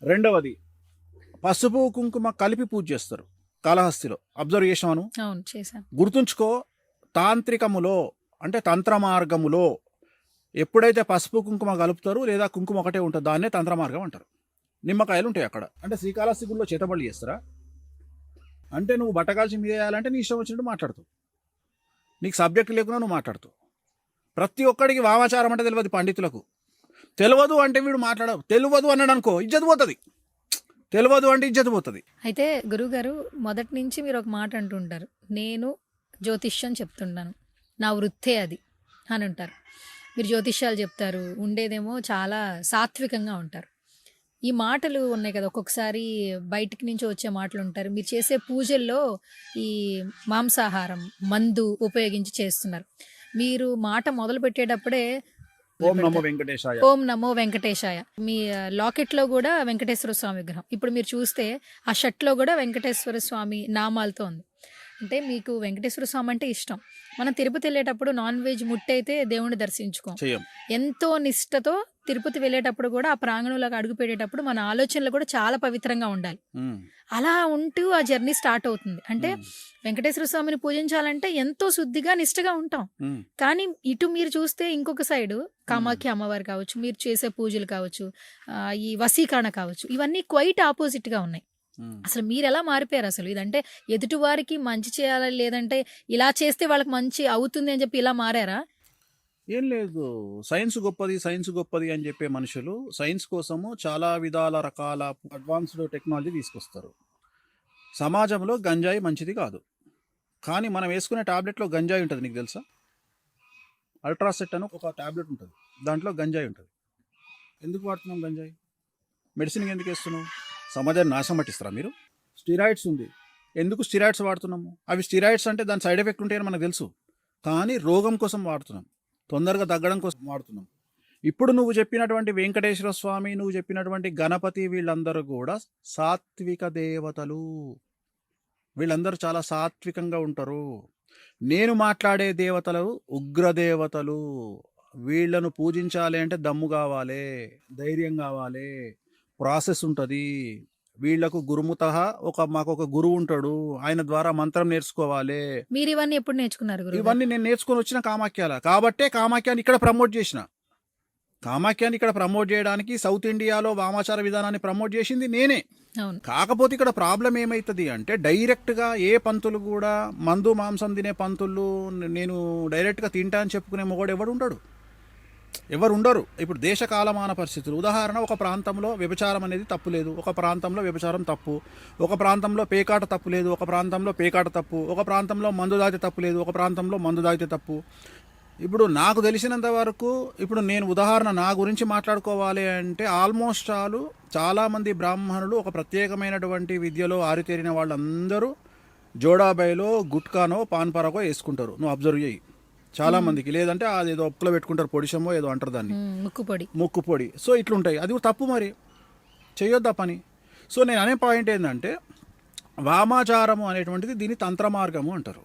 రెండవది పసుపు కుంకుమ కలిపి పూజ చేస్తారు కాళహస్తిలో. అబ్జర్వ్ చేసాను, గుర్తుంచుకో. తాంత్రికములో అంటే తంత్ర మార్గములో ఎప్పుడైతే పసుపు కుంకుమ కలుపుతారు, లేదా కుంకుమ ఒకటే ఉంటుంది, దాన్నే తంత్ర మార్గం అంటారు. నిమ్మకాయలు ఉంటాయి అక్కడ. అంటే శ్రీకాళహస్తి గుడిలో చేతబడులు చేస్తారా? అంటే నువ్వు బట్టకాల్చి మీద వేయాలంటే నీ ఇష్టం వచ్చినట్టు మాట్లాడుతావు. నీకు సబ్జెక్ట్ లేకుండా నువ్వు మాట్లాడుతావు. ప్రతి ఒక్కడికి వామాచారం అంటే తెలియదు. పండితులకు తెలియదు అంటే వీడు తెలియదు అన్నాడు అనుకో, ఇజ్జత్ పోతుంది. తెలియదు అంటే ఇజ్జత్ పోతుంది. అయితే గురువుగారు మొదటి నుంచి మీరు ఒక మాట అంటుంటారు, నేను జ్యోతిష్యం చెప్తుంటాను, నా వృత్తే అది అని ఉంటారు. మీరు జ్యోతిష్యాలు చెప్తారు, ఉండేదేమో చాలా సాత్వికంగా ఉంటారు. ఈ మాటలు ఉన్నాయి కదా, ఒక్కొక్కసారి బయటికి నుంచి వచ్చే మాటలు ఉంటారు. మీరు చేసే పూజల్లో ఈ మాంసాహారం, మందు ఉపయోగించి చేస్తున్నారు. మీరు మాట మొదలు పెట్టేటప్పుడే ఓం నమో వెంకటేశాయ, మీ లాకెట్లో కూడా వెంకటేశ్వర స్వామి విగ్రహం. ఇప్పుడు మీరు చూస్తే ఆ షర్ట్లో కూడా వెంకటేశ్వర స్వామి నామాలతో ఉంది. అంటే మీకు వెంకటేశ్వర స్వామి అంటే ఇష్టం. మనం తిరుపతి వెళ్ళేటప్పుడు నాన్ వెజ్ ముట్టయితే దేవుణ్ణి దర్శించుకోం. ఎంతో నిష్టతో తిరుపతి వెళ్ళేటప్పుడు కూడా ఆ ప్రాంగణంలోకి అడుగు పెట్టేటప్పుడు మన ఆలోచనలు కూడా చాలా పవిత్రంగా ఉండాలి. అలా ఉంటూ ఆ జర్నీ స్టార్ట్ అవుతుంది. అంటే వెంకటేశ్వర స్వామిని పూజించాలంటే ఎంతో శుద్ధిగా నిష్టగా ఉంటాం. కానీ ఇటు మీరు చూస్తే ఇంకొక సైడు కామాఖ్య అమ్మవారు కావచ్చు, మీరు చేసే పూజలు కావచ్చు, ఈ వశీకరణ కావచ్చు, ఇవన్నీ క్వైట్ ఆపోజిట్ గా ఉన్నాయి. అసలు మీరు ఎలా మారిపోయారు? అసలు ఇదంటే ఎదుటి వారికి మంచి చేయాలి, లేదంటే ఇలా చేస్తే వాళ్ళకి మంచి అవుతుంది అని చెప్పి ఇలా మారారా? ఏం లేదు. సైన్స్ గొప్పది అని చెప్పే మనుషులు సైన్స్ కోసము చాలా విధాల రకాల అడ్వాన్స్డ్ టెక్నాలజీ తీసుకొస్తారు. సమాజంలో గంజాయి మంచిది కాదు, కానీ మనం వేసుకునే టాబ్లెట్లో గంజాయి ఉంటుంది. నీకు తెలుసా? అల్ట్రాసెట్ అని ఒక టాబ్లెట్ ఉంటుంది, దాంట్లో గంజాయి ఉంటుంది. ఎందుకు వాడుతున్నాం గంజాయి? మెడిసిన్కి ఎందుకు వేస్తున్నావు? సమాజాన్ని నాశనం పట్టిస్తారా మీరు? స్టిరాయిడ్స్ ఉంది, ఎందుకు స్టిరాయిడ్స్ వాడుతున్నాము? అవి స్టిరాయిడ్స్ అంటే దాని సైడ్ ఎఫెక్ట్ ఉంటాయని మనకు తెలుసు, కానీ రోగం కోసం వాడుతున్నాం, తొందరగా తగ్గడం కోసం వాడుతున్నాం. ఇప్పుడు నువ్వు చెప్పినటువంటి వెంకటేశ్వర స్వామి, నువ్వు చెప్పినటువంటి గణపతి, వీళ్ళందరూ కూడా సాత్విక దేవతలు. వీళ్ళందరూ చాలా సాత్వికంగా ఉంటారు. నేను మాట్లాడే దేవతలు ఉగ్రదేవతలు. వీళ్ళను పూజించాలి అంటే దమ్ము కావాలి, ధైర్యం కావాలి, ప్రాసెస్ ఉంటుంది. వీళ్లకు గురుముత మాకు ఒక గురువు ఉంటాడు, ఆయన ద్వారా మంత్రం నేర్చుకోవాలి. మీరు ఇవన్నీ ఎప్పుడు నేర్చుకున్నారు గురువు గారు? ఇవన్నీ నేను నేర్చుకొని వచ్చిన కామాఖ్యాల కాబట్టే కామాఖ్యాన్ని ఇక్కడ ప్రమోట్ చేసిన. కామాఖ్యాన్ని ఇక్కడ ప్రమోట్ చేయడానికి సౌత్ ఇండియాలో వామాచార విధానాన్ని ప్రమోట్ చేసింది నేనే. అవును. కాకపోతే ఇక్కడ ప్రాబ్లం ఏమవుతుంది అంటే డైరెక్ట్గా ఏ పంతులు కూడా మందు మాంసం తినే పంతులు నేను డైరెక్ట్గా తింటా అని చెప్పుకునే మొగోడు ఎవరు ఉండరు. ఇప్పుడు దేశ కాలమాన పరిస్థితులు, ఉదాహరణ, ఒక ప్రాంతంలో వ్యభిచారం అనేది తప్పు లేదు, ఒక ప్రాంతంలో వ్యభిచారం తప్పు, ఒక ప్రాంతంలో పేకాట తప్పు లేదు, ఒక ప్రాంతంలో పేకాట తప్పు, ఒక ప్రాంతంలో మందు దాగితే తప్పు లేదు, ఒక ప్రాంతంలో మందు దాగితే తప్పు. ఇప్పుడు నాకు తెలిసినంత వరకు, ఇప్పుడు నేను ఉదాహరణ నా గురించి మాట్లాడుకోవాలి అంటే ఆల్మోస్ట్ చాలామంది బ్రాహ్మణులు ఒక ప్రత్యేకమైనటువంటి విద్యలో ఆరితేరిన వాళ్ళందరూ జోడాబాయిలో గుట్కానో పాన్పరాకో వేసుకుంటారు. నువ్వు అబ్జర్వ్ చేయి, చాలా మందికి. లేదంటే అది ఏదో ఉప్పులో పెట్టుకుంటారు, పొడిషమో ఏదో అంటారు దాన్ని, ముక్కు పొడి. సో ఇట్లుంటాయి, అది తప్పు, మరి చేయొద్దా పని. సో నేను అనే పాయింట్ ఏంటంటే వామాచారము అనేటువంటిది దీని తంత్ర మార్గము అంటారు.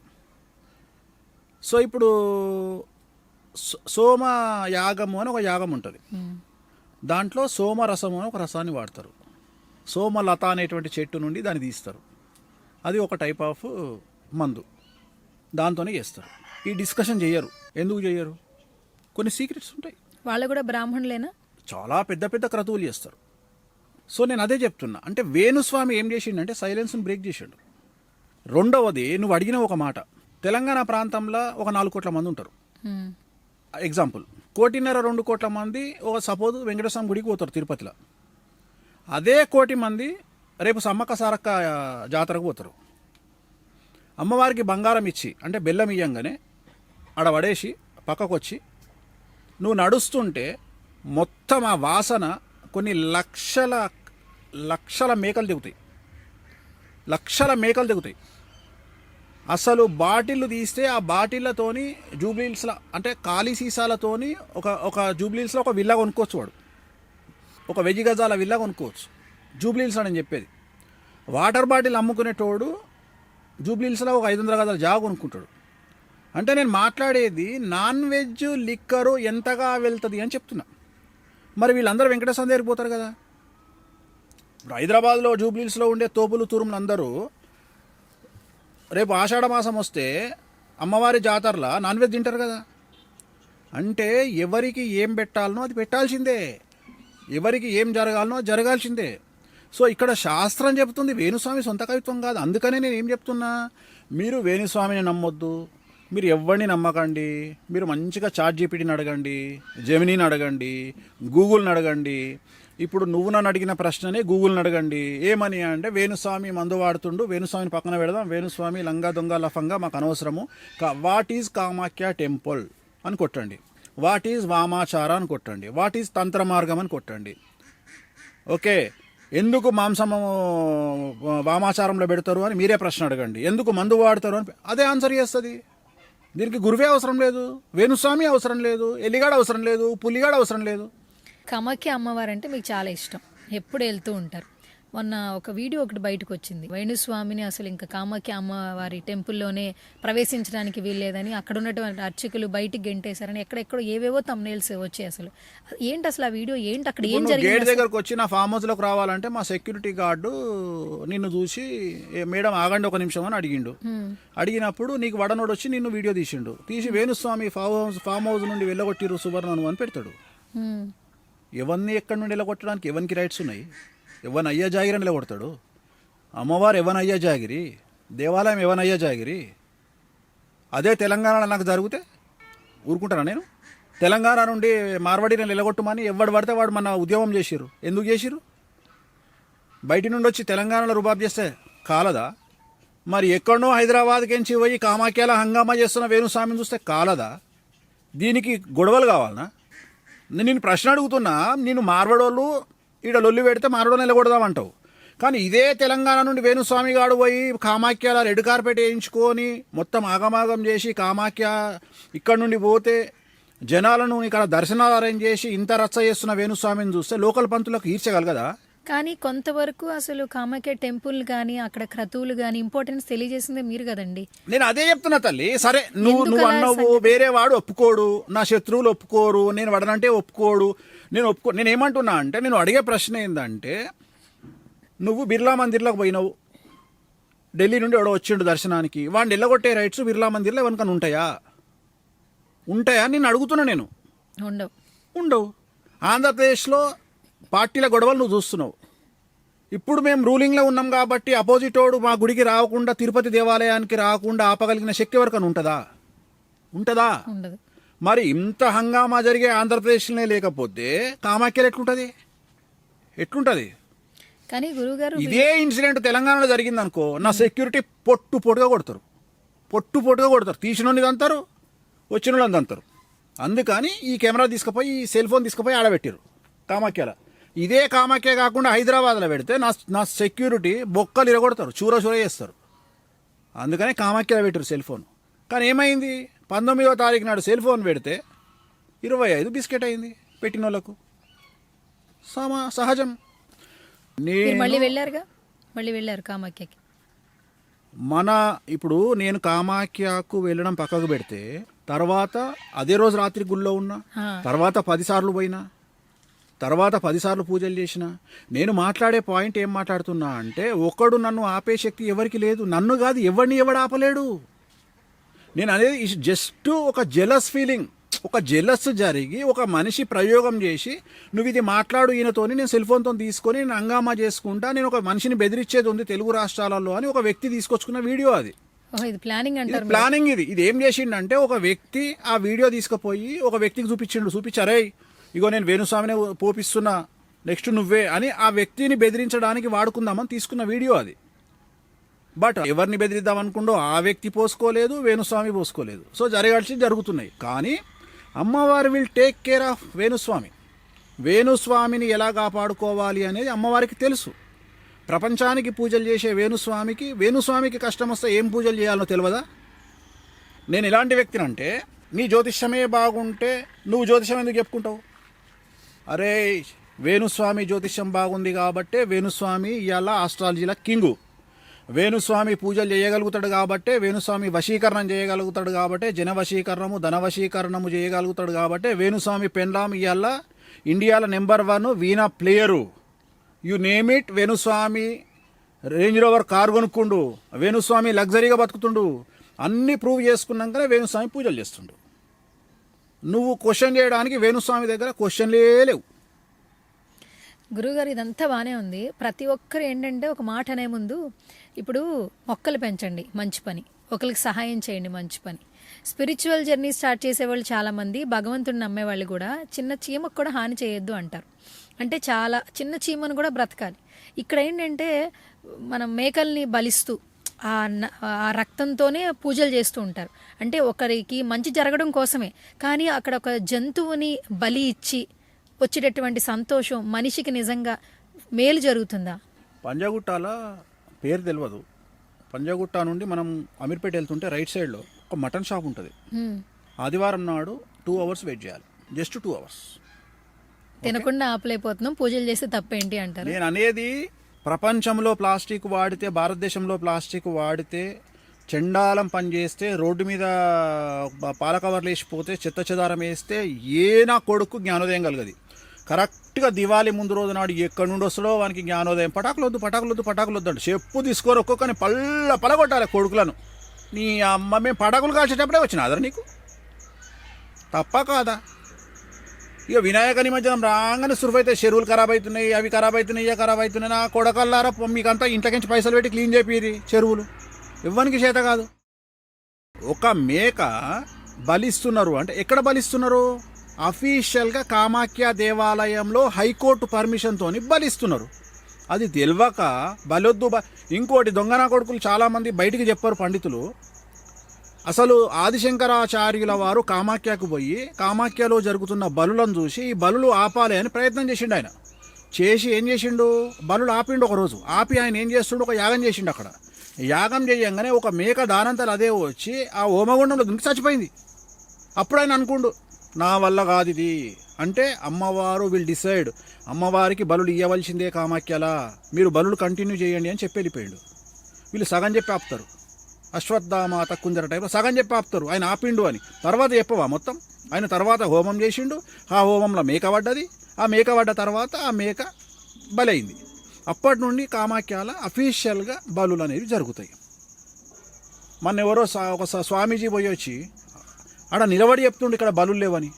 సో ఇప్పుడు సోమ యాగము అని ఒక యాగం ఉంటుంది, దాంట్లో సోమరసము అని ఒక రసాన్ని వాడతారు. సోమలత అనేటువంటి చెట్టు నుండి దాన్ని తీస్తారు, అది ఒక టైప్ ఆఫ్ మందు, దాంతోనే చేస్తారు. ఈ డిస్కషన్ చేయరు. ఎందుకు చేయరు? కొన్ని సీక్రెట్స్ ఉంటాయి. వాళ్ళు కూడా బ్రాహ్మణులేనా? చాలా పెద్ద పెద్ద క్రతువులు చేస్తారు. సో నేను అదే చెప్తున్నా, అంటే వేణుస్వామి ఏం చేసిండంటే సైలెన్స్ని బ్రేక్ చేసాడు. రెండవది, నువ్వు అడిగిన ఒక మాట, తెలంగాణ ప్రాంతంలో ఒక 4 కోట్ల మంది ఉంటారు. ఎగ్జాంపుల్, 1.5-2 కోట్ల మంది ఒక సపోజ్ వెంకటేశ్వర గుడికి పోతారు తిరుపతిలో. అదే 1 కోటి మంది రేపు సమ్మక్క సారక్క జాతరకు పోతారు. అమ్మవారికి బంగారం ఇచ్చి అంటే బెల్లం ఇయ్యంగానే ఆడ పడేసి పక్కకు వచ్చి నువ్వు నడుస్తుంటే మొత్తం ఆ వాసన కొన్ని లక్షల మేకలు దిగుతాయి, అసలు బాటిళ్ళు తీస్తే ఆ బాటిళ్ళతోని జూబ్లీహిల్స్లో అంటే ఖాళీ సీసాలతోని ఒక జూబ్లీహిల్స్లో ఒక విల్లా కొనుక్కోవచ్చు, వాడు ఒక 1000 గజాల విల్లా కొనుక్కోవచ్చు జూబ్లీహిల్స్ అని చెప్పేది. వాటర్ బాటిల్ అమ్ముకునేటోడు జూబ్లీహిల్స్లో ఒక 500 గజాల జాగా కొనుక్కుంటాడు. అంటే నేను మాట్లాడేది నాన్ వెజ్ లిక్కరు ఎంతగా వెళ్తుంది అని చెప్తున్నా. మరి వీళ్ళందరూ వెంకటేశ్వర దగ్గరికి పోతారు కదా. ఇప్పుడు హైదరాబాద్లో జూబ్లీహిల్స్లో ఉండే తోపులు తురుములు అందరూ రేపు ఆషాఢ మాసం వస్తే అమ్మవారి జాతరలో నాన్ వెజ్ తింటారు కదా. అంటే ఎవరికి ఏం పెట్టాలనో అది పెట్టాల్సిందే, ఎవరికి ఏం జరగాలనో అది జరగాల్సిందే. సో ఇక్కడ శాస్త్రం చెప్తుంది, వేణుస్వామి సొంత కవిత్వం కాదు. అందుకనే నేను ఏం చెప్తున్నా, మీరు వేణుస్వామిని నమ్మొద్దు, మీరు ఎవరిని నమ్మకండి. మీరు మంచిగా ChatGPTని అడగండి, జెమినీని అడగండి, గూగుల్ని అడగండి. ఇప్పుడు నువ్వు నన్ను అడిగిన ప్రశ్ననే గూగుల్ని అడగండి. ఏమని అంటే వేణుస్వామి మందు వాడుతుండు, వేణుస్వామిని పక్కన పెడదాం, వేణుస్వామి లంగా దొంగ లఫంగా మాకు అనవసరము, వాట్ ఈజ్ కామాఖ్య టెంపుల్ అని కొట్టండి, వాట్ ఈజ్ వామాచార అని కొట్టండి, వాట్ ఈజ్ తంత్ర మార్గం అని కొట్టండి. ఓకే, ఎందుకు మాంసము వామాచారంలో పెడతారు అని మీరే ప్రశ్న అడగండి, ఎందుకు మందు వాడతారు అని అదే ఆన్సర్ చేస్తుంది. దీనికి గురువే అవసరం లేదు, వేణుస్వామి అవసరం లేదు, ఎలిగాడు అవసరం లేదు, పులిగాడు అవసరం లేదు. కామాఖ్య అమ్మవారు అంటే మీకు చాలా ఇష్టం, ఎప్పుడు వెళ్తూ ఉంటారు. మొన్న ఒక వీడియో ఒకటి బయటకు వచ్చింది, వేణుస్వామిని అసలు ఇంకా కామాఖ్య అమ్మవారి టెంపుల్లోనే ప్రవేశించడానికి వీల్లేదని అక్కడ ఉన్నటువంటి అర్చకులు బయటికి గెంటేశారని ఎక్కడెక్కడో ఏవేవో తమ్నేల్స్ వచ్చాయి. అసలు ఏంటి అసలు ఆ వీడియో ఏంటి, అక్కడ ఏం జరిగింది? గేట్ దగ్గరకు వచ్చి నా ఫామ్ హౌస్లోకి రావాలంటే మా సెక్యూరిటీ గార్డు నిన్ను చూసి మేడం ఆగండి ఒక నిమిషం అని అడిగిండు. అడిగినప్పుడు నీకు వడనోడు వచ్చి నిన్ను వీడియో తీసి వేణుస్వామి ఫామ్ హౌస్ నుండి వెళ్ళగొట్టిరు సువర్ణను అని పెడతాడు. ఎవరిని ఎక్కడి నుండి వెళ్ళగొట్టడానికి ఎవరికి రైట్స్ ఉన్నాయి? ఎవరిని అయ్యా జాగిరి నిలబడతాడు? అమ్మవారు ఎవరిని అయ్యా జాగిరి, దేవాలయం ఎవరిని అయ్యా జాగిరి. అదే తెలంగాణలో నాకు జరిగితే ఊరుకుంటానా నేను? తెలంగాణ నుండి మార్వాడిని నిలగొట్టమని ఎవడు పడితే వాడు మన ఉద్యమం చేసిర్రు. ఎందుకు చేసిర్రు? బయటి నుండి వచ్చి తెలంగాణలో రుబాబ్ చేస్తే కాలదా? మరి ఎక్కడనో హైదరాబాద్కించి పోయి కామాఖ్యలో హంగామా చేస్తున్న వేణుస్వామిని చూస్తే కాలదా? దీనికి గొడవలు కావాలనా? నేను ప్రశ్న అడుగుతున్నా. నేను మార్వాడోళ్ళు ఈడ లొల్లి పెడితే మార్వాడో నిలగొడదామంటావు, కానీ ఇదే తెలంగాణ నుండి వేణుస్వామి గారు పోయి కామాఖ్యల రెడ్ కార్పెట్ వేయించుకొని మొత్తం ఆగమాగం చేసి కామాఖ్య ఇక్కడ నుండి పోతే జనాలను ఇక్కడ దర్శనాలు అరేంజ్ చేసి ఇంత రచ్చ చేస్తున్న వేణుస్వామిని చూస్తే లోకల్ పంతులకు ఈర్చగలగదా? కానీ కొంతవరకు అసలు కామాఖ్య టెంపుల్ కానీ అక్కడ క్రతువులు కానీ ఇంపార్టెన్స్ తెలియజేసిందే మీరు కదండి. నేను అదే చెప్తున్నా తల్లి. సరే నువ్వు అన్నావు వేరే వాడు ఒప్పుకోడు, నా శత్రువులు ఒప్పుకోరు, నేను వాడనంటే ఒప్పుకోడు, నేను ఏమంటున్నా అంటే నేను అడిగే ప్రశ్న ఏంటంటే నువ్వు బిర్లా మందిర్లోకి పోయినావు, ఢిల్లీ నుండి ఎవడో వచ్చిండు దర్శనానికి, వాడిని ఎల్లగొట్టే రైట్స్ బిర్లా మందిర్లో ఎవరికైనా ఉంటాయా నేను అడుగుతున్నా. నేను ఉండవు. ఆంధ్రప్రదేశ్లో పార్టీల గొడవలు నువ్వు చూస్తున్నావు. ఇప్పుడు మేము రూలింగ్లో ఉన్నాం కాబట్టి అపోజిట్ వాడు మా గుడికి రాకుండా తిరుపతి దేవాలయానికి రాకుండా ఆపగలిగిన శక్తి ఎవరికైనా ఉంటుందా? మరి ఇంత హంగామా జరిగే ఆంధ్రప్రదేశ్లోనే లేకపోతే కామాఖ్యలో ఎట్లుంటది? కానీ గురుగారు ఇదే ఇన్సిడెంట్ తెలంగాణలో జరిగింది అనుకో, నా సెక్యూరిటీ పొట్టుగా కొడతారు, తీసిన అంటారు, వచ్చిన వాళ్ళు అంటారు. అందుకని ఈ కెమెరా తీసుకుపోయి ఈ సెల్ ఫోన్ తీసుకుపోయి ఆడబెట్టారు కామాఖ్యలో. ఇదే కామాఖ్య కాకుండా హైదరాబాద్లో పెడితే నా సెక్యూరిటీ బొక్కలు ఇరగొడతారు, చూర చేస్తారు. అందుకని కామాఖ్యలో పెట్టారు సెల్ ఫోన్. కానీ ఏమైంది, 19వ తారీఖు నాడు సెల్ ఫోన్ పెడితే 25 బిస్కెట్ అయింది పెట్టిన వాళ్ళకు. సహజం. మళ్ళీ వెళ్ళారు కామాఖ్యకి. ఇప్పుడు నేను కామాఖ్యకు వెళ్ళడం పక్కకు పెడితే తర్వాత అదే రోజు రాత్రి గుళ్ళో ఉన్నా, తర్వాత 10 సార్లు పోయినా, తర్వాత 10 సార్లు పూజలు చేసిన. నేను మాట్లాడే పాయింట్ ఏం మాట్లాడుతున్నా అంటే ఒకడు నన్ను ఆపే శక్తి ఎవరికి లేదు. నన్ను కాదు ఎవడు ఆపలేడు. నేను అనేది జస్ట్ ఒక జెలస్ ఫీలింగ్, ఒక జెలస్ జరిగి ఒక మనిషి ప్రయోగం చేసి నువ్వు ఇది మాట్లాడు ఈయనతోని, నేను సెల్ ఫోన్తో తీసుకొని నేను హంగామా చేసుకుంటా, నేను ఒక మనిషిని బెదిరించేది ఉంది తెలుగు రాష్ట్రాలలో అని ఒక వ్యక్తి తీసుకొచ్చుకున్న వీడియో అది. ప్లానింగ్ ఇది ఏం చేసిండంటే ఒక వ్యక్తి ఆ వీడియో తీసుకుపోయి ఒక వ్యక్తికి చూపించారే ఇగో నేను వేణుస్వామిని పోపిస్తున్నా, నెక్స్ట్ నువ్వే అని ఆ వ్యక్తిని బెదిరించడానికి వాడుకుందామని తీసుకున్న వీడియో అది. బట్ ఎవరిని బెదిరిద్దాం అనుకుంటో ఆ వ్యక్తి పోసుకోలేదు, వేణుస్వామి పోసుకోలేదు. సో జరుగుతున్నాయి. కానీ అమ్మవారు విల్ టేక్ కేర్ ఆఫ్ వేణుస్వామిని ఎలా కాపాడుకోవాలి అనేది అమ్మవారికి తెలుసు. ప్రపంచానికి పూజలు చేసే వేణుస్వామికి కష్టం వస్తే ఏం పూజలు చేయాలో తెలియదా? నేను ఎలాంటి వ్యక్తినంటే నీ జ్యోతిష్యమే బాగుంటే నువ్వు జ్యోతిష్యం ఎందుకు చెప్పుకుంటావు? అరే వేణుస్వామి జ్యోతిష్యం బాగుంది కాబట్టే వేణుస్వామి ఇవాళ ఆస్ట్రాలజీల కింగు. వేణుస్వామి పూజలు చేయగలుగుతాడు కాబట్టే వేణుస్వామి వశీకరణం చేయగలుగుతాడు కాబట్టే జన వశీకరణము ధన వశీకరణము చేయగలుగుతాడు కాబట్టే వేణుస్వామి పెన్లాం ఇవాళ ఇండియాలో number 1 veena player. You name it. Venuswamy Range Rover car కొనుక్కుండు, వేణుస్వామి లగ్జరీగా బతుకుతుండు. అన్నీ ప్రూవ్ చేసుకున్నాకనే వేణుస్వామి పూజలు చేస్తుండు. నువ్వు క్వశ్చన్ చేయడానికి వేణుస్వామి దగ్గర క్వశ్చన్లే లేవు. గురుగారు ఇదంతా బాగానే ఉంది. ప్రతి ఒక్కరు ఏంటంటే ఒక మాట అనే ముందు ఇప్పుడు మొక్కలు పెంచండి మంచి పని, ఒకరికి సహాయం చేయండి మంచి పని. స్పిరిచువల్ జర్నీ స్టార్ట్ చేసేవాళ్ళు చాలామంది, భగవంతుడిని నమ్మేవాళ్ళు కూడా చిన్న చీమకు కూడా హాని చేయొద్దు అంటారు. అంటే చాలా చిన్న చీమను కూడా బ్రతకాలి. ఇక్కడ ఏంటంటే మనం మేకల్ని బలిస్తూ ఆ రక్తంతోనే పూజలు చేస్తూ ఉంటారు. అంటే ఒకరికి మంచి జరగడం కోసమే. కానీ అక్కడ ఒక జంతువుని బలి ఇచ్చి వచ్చేటటువంటి సంతోషం మనిషికి నిజంగా మేలు జరుగుతుందా? పంజాగుట్టాల పేరు తెలియదు. పంజాగుట్ట నుండి మనం అమీర్పేట వెళ్తుంటే రైట్ సైడ్లో ఒక మటన్ షాప్ ఉంటుంది. ఆదివారం నాడు 2 hours వెయిట్ చేయాలి, జస్ట్ 2 hours. తినకుండా ఆపలేకపోతున్నాం, పూజలు చేస్తే తప్పేంటి అంటారు. నేను అనేది ప్రపంచంలో ప్లాస్టిక్ వాడితే, భారతదేశంలో ప్లాస్టిక్ వాడితే, చెండాలం పని చేస్తే, రోడ్డు మీద పాల కవర్లు వేసిపోతే, చెత్త చెదారం వేస్తే నా కొడుకు జ్ఞానోదయం కలగది. కరెక్ట్గా దివాళీ ముందు రోజు నాడు ఎక్కడి నుండి వస్తాడో వానికి జ్ఞానోదయం. పటాకులొద్దు అంటే చెప్పు తీసుకొని ఒక్కొక్కని పలగొట్టాలి కొడుకులను. నీ అమ్మ మేము పటాకులు కాల్చేటప్పుడే వచ్చిన అదర నీకు తప్ప కాదా? ఇక వినాయక నిమజ్జనం రాగానే సురువైతే చెరువులు ఖరాబ్ అవుతున్నాయి, అవి ఖరాబ్ అవుతున్నాయి, నా కొడకల్లారా మీకంతా ఇంట్లోకించి పైసలు పెట్టి క్లీన్ చేపిరి చెరువులు. ఇవ్వనికి చేత కాదు. ఒక మేక బలిస్తున్నారు అంటే ఎక్కడ బలిస్తున్నారు? అఫీషియల్గా కామాఖ్య దేవాలయంలో హైకోర్టు పర్మిషన్తో బలిస్తున్నారు. అది తెలియక బలొద్దు. ఇంకోటి దొంగనా కొడుకులు చాలామంది బయటికి చెప్పారు పండితులు. అసలు ఆదిశంకరాచార్యుల వారు కామాఖ్యకు పోయి కామాఖ్యలో జరుగుతున్న బలులను చూసి ఈ బలులు ఆపాలి అని ప్రయత్నం చేసిండు ఆయన. చేసి ఏం చేసిండు, బలులు ఆపిండు ఒకరోజు. ఆపి ఆయన ఏం చేస్తుండు, ఒక యాగం చేసిండు. అక్కడ యాగం చేయంగానే ఒక మేక దానంతలు అదే వచ్చి ఆ హోమగుండంలో దుంకి చచ్చిపోయింది. అప్పుడు ఆయన అనుకుండు, నా వల్ల కాదు ఇది అంటే అమ్మవారు విల్ డిసైడ్, అమ్మవారికి బలులు ఇవ్వవలసిందే కామాఖ్యలా, మీరు బలులు కంటిన్యూ చేయండి అని చెప్పి వెళ్ళిపోయాడు. వీళ్ళు సగం చెప్పి ఆపుతారు, అశ్వత్థామ తక్కుందర టైప్లో సగం చెప్పి ఆపుతారు ఆయన ఆపిండు అని. తర్వాత చెప్పవా మొత్తం? ఆయన తర్వాత హోమం చేసిండు, ఆ హోమంలో మేక పడ్డది, ఆ మేక పడ్డ తర్వాత ఆ మేక బలైంది. అప్పటి నుండి కామాఖ్యాల అఫీషియల్గా బలులు అనేవి జరుగుతాయి. మొన్న ఎవరో ఒక స్వామీజీ పోయి వచ్చి ఆడ నిలబడి చెప్తుండే ఇక్కడ బలులు లేవని.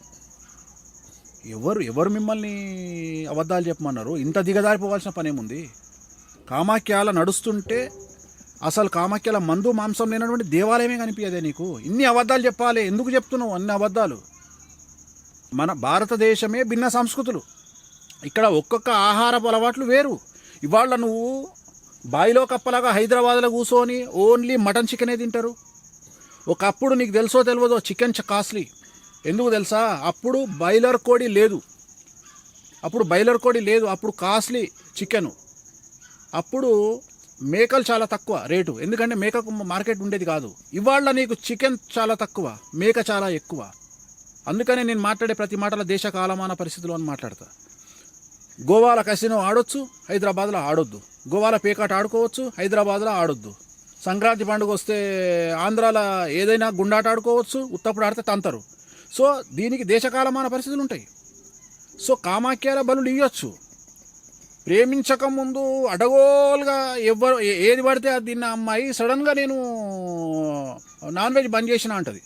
ఎవరు మిమ్మల్ని అబద్ధాలు చెప్పమన్నారు? ఇంత దిగజారిపోవాల్సిన పని ఏముంది? కామాఖ్యాల నడుస్తుంటే అసలు కామాఖ్యాల మందు మాంసం లేనటువంటి దేవాలయమే కనిపించదే నీకు? ఇన్ని అబద్ధాలు చెప్పాలి, ఎందుకు చెప్తున్నావు అన్ని అబద్ధాలు? మన భారతదేశమే భిన్న సంస్కృతులు, ఇక్కడ ఒక్కొక్క ఆహారపు అలవాట్లు వేరు. ఇవాళ నువ్వు బాయిలో కప్పలాగా హైదరాబాద్లో కూర్చొని ఓన్లీ మటన్ చికెనే తింటారు. ఒకప్పుడు నీకు తెలుసో తెలియదో చికెన్ కాస్ట్లీ. ఎందుకు తెలుసా? అప్పుడు బాయిలర్ కోడి లేదు, అప్పుడు కాస్ట్లీ చికెను. అప్పుడు మేకలు చాలా తక్కువ రేటు, ఎందుకంటే మేకకు మార్కెట్ ఉండేది కాదు. ఇవాళ నీకు చికెన్ చాలా తక్కువ, మేక చాలా ఎక్కువ. అందుకనే నేను మాట్లాడే ప్రతి మాటల దేశ కాలమాన పరిస్థితులు అని మాట్లాడతా. గోవాల కసినో ఆడొచ్చు, హైదరాబాద్లో ఆడొద్దు. గోవాల పేకాట ఆడుకోవచ్చు, హైదరాబాద్లో ఆడొద్దు. సంక్రాంతి పండుగ వస్తే ఆంధ్రాలో ఏదైనా గుండాట ఆడుకోవచ్చు, ఉత్తప్పుడు ఆడితే తంతరు. సో దీనికి దేశకాలమాన పరిస్థితులు ఉంటాయి. సో కామాఖ్యాల బలులు ఇవ్వచ్చు. ప్రేమించక ముందు అడగోలుగా ఎవరు ఏది పడితే అది తిన్న అమ్మాయి సడన్గా నేను నాన్ వెజ్ బంద్ చేసిన అంటది.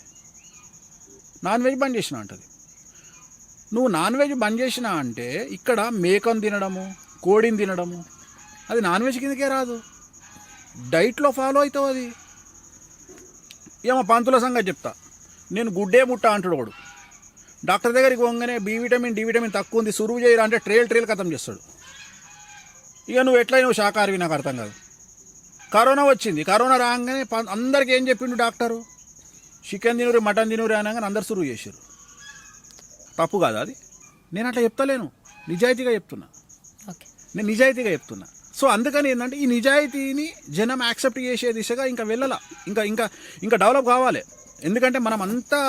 నువ్వు నాన్ వెజ్ బంద్ చేసినా అంటే ఇక్కడ మేకను తినడము, కోడిని తినడము అది నాన్ వెజ్ కిందకే రాదు, డైట్లో ఫాలో అవుతావు. అది ఏమో పంతుల సంగతి చెప్తా, నేను గుడ్డే ముట్ట అంటాడు వాడు. డాక్టర్ దగ్గరికి పోగానే బి విటమిన్ డి విటమిన్ తక్కువ ఉంది, సురువు చేయరా అంటే ట్రేల్ ఖతం చేస్తాడు. ఇక నువ్వు నువ్వు శాకాహారవి నాకు అర్థం కాదు. కరోనా వచ్చింది, కరోనా రాగానే అందరికి ఏం చెప్పిండు డాక్టరు? చికెన్ తినూరి మటన్ తినూరి అనగానే అందరు సురువు చేశారు. తప్పు కాదు అది? నేను అట్లా చెప్తలేను, నిజాయితీగా చెప్తున్నా. సో అందుకని ఏంటంటే ఈ నిజాయితీని జనం యాక్సెప్ట్ చేసే దిశగా ఇంకా వెళ్ళాల, ఇంకా డెవలప్ కావాలి. ఎందుకంటే మనం అంతా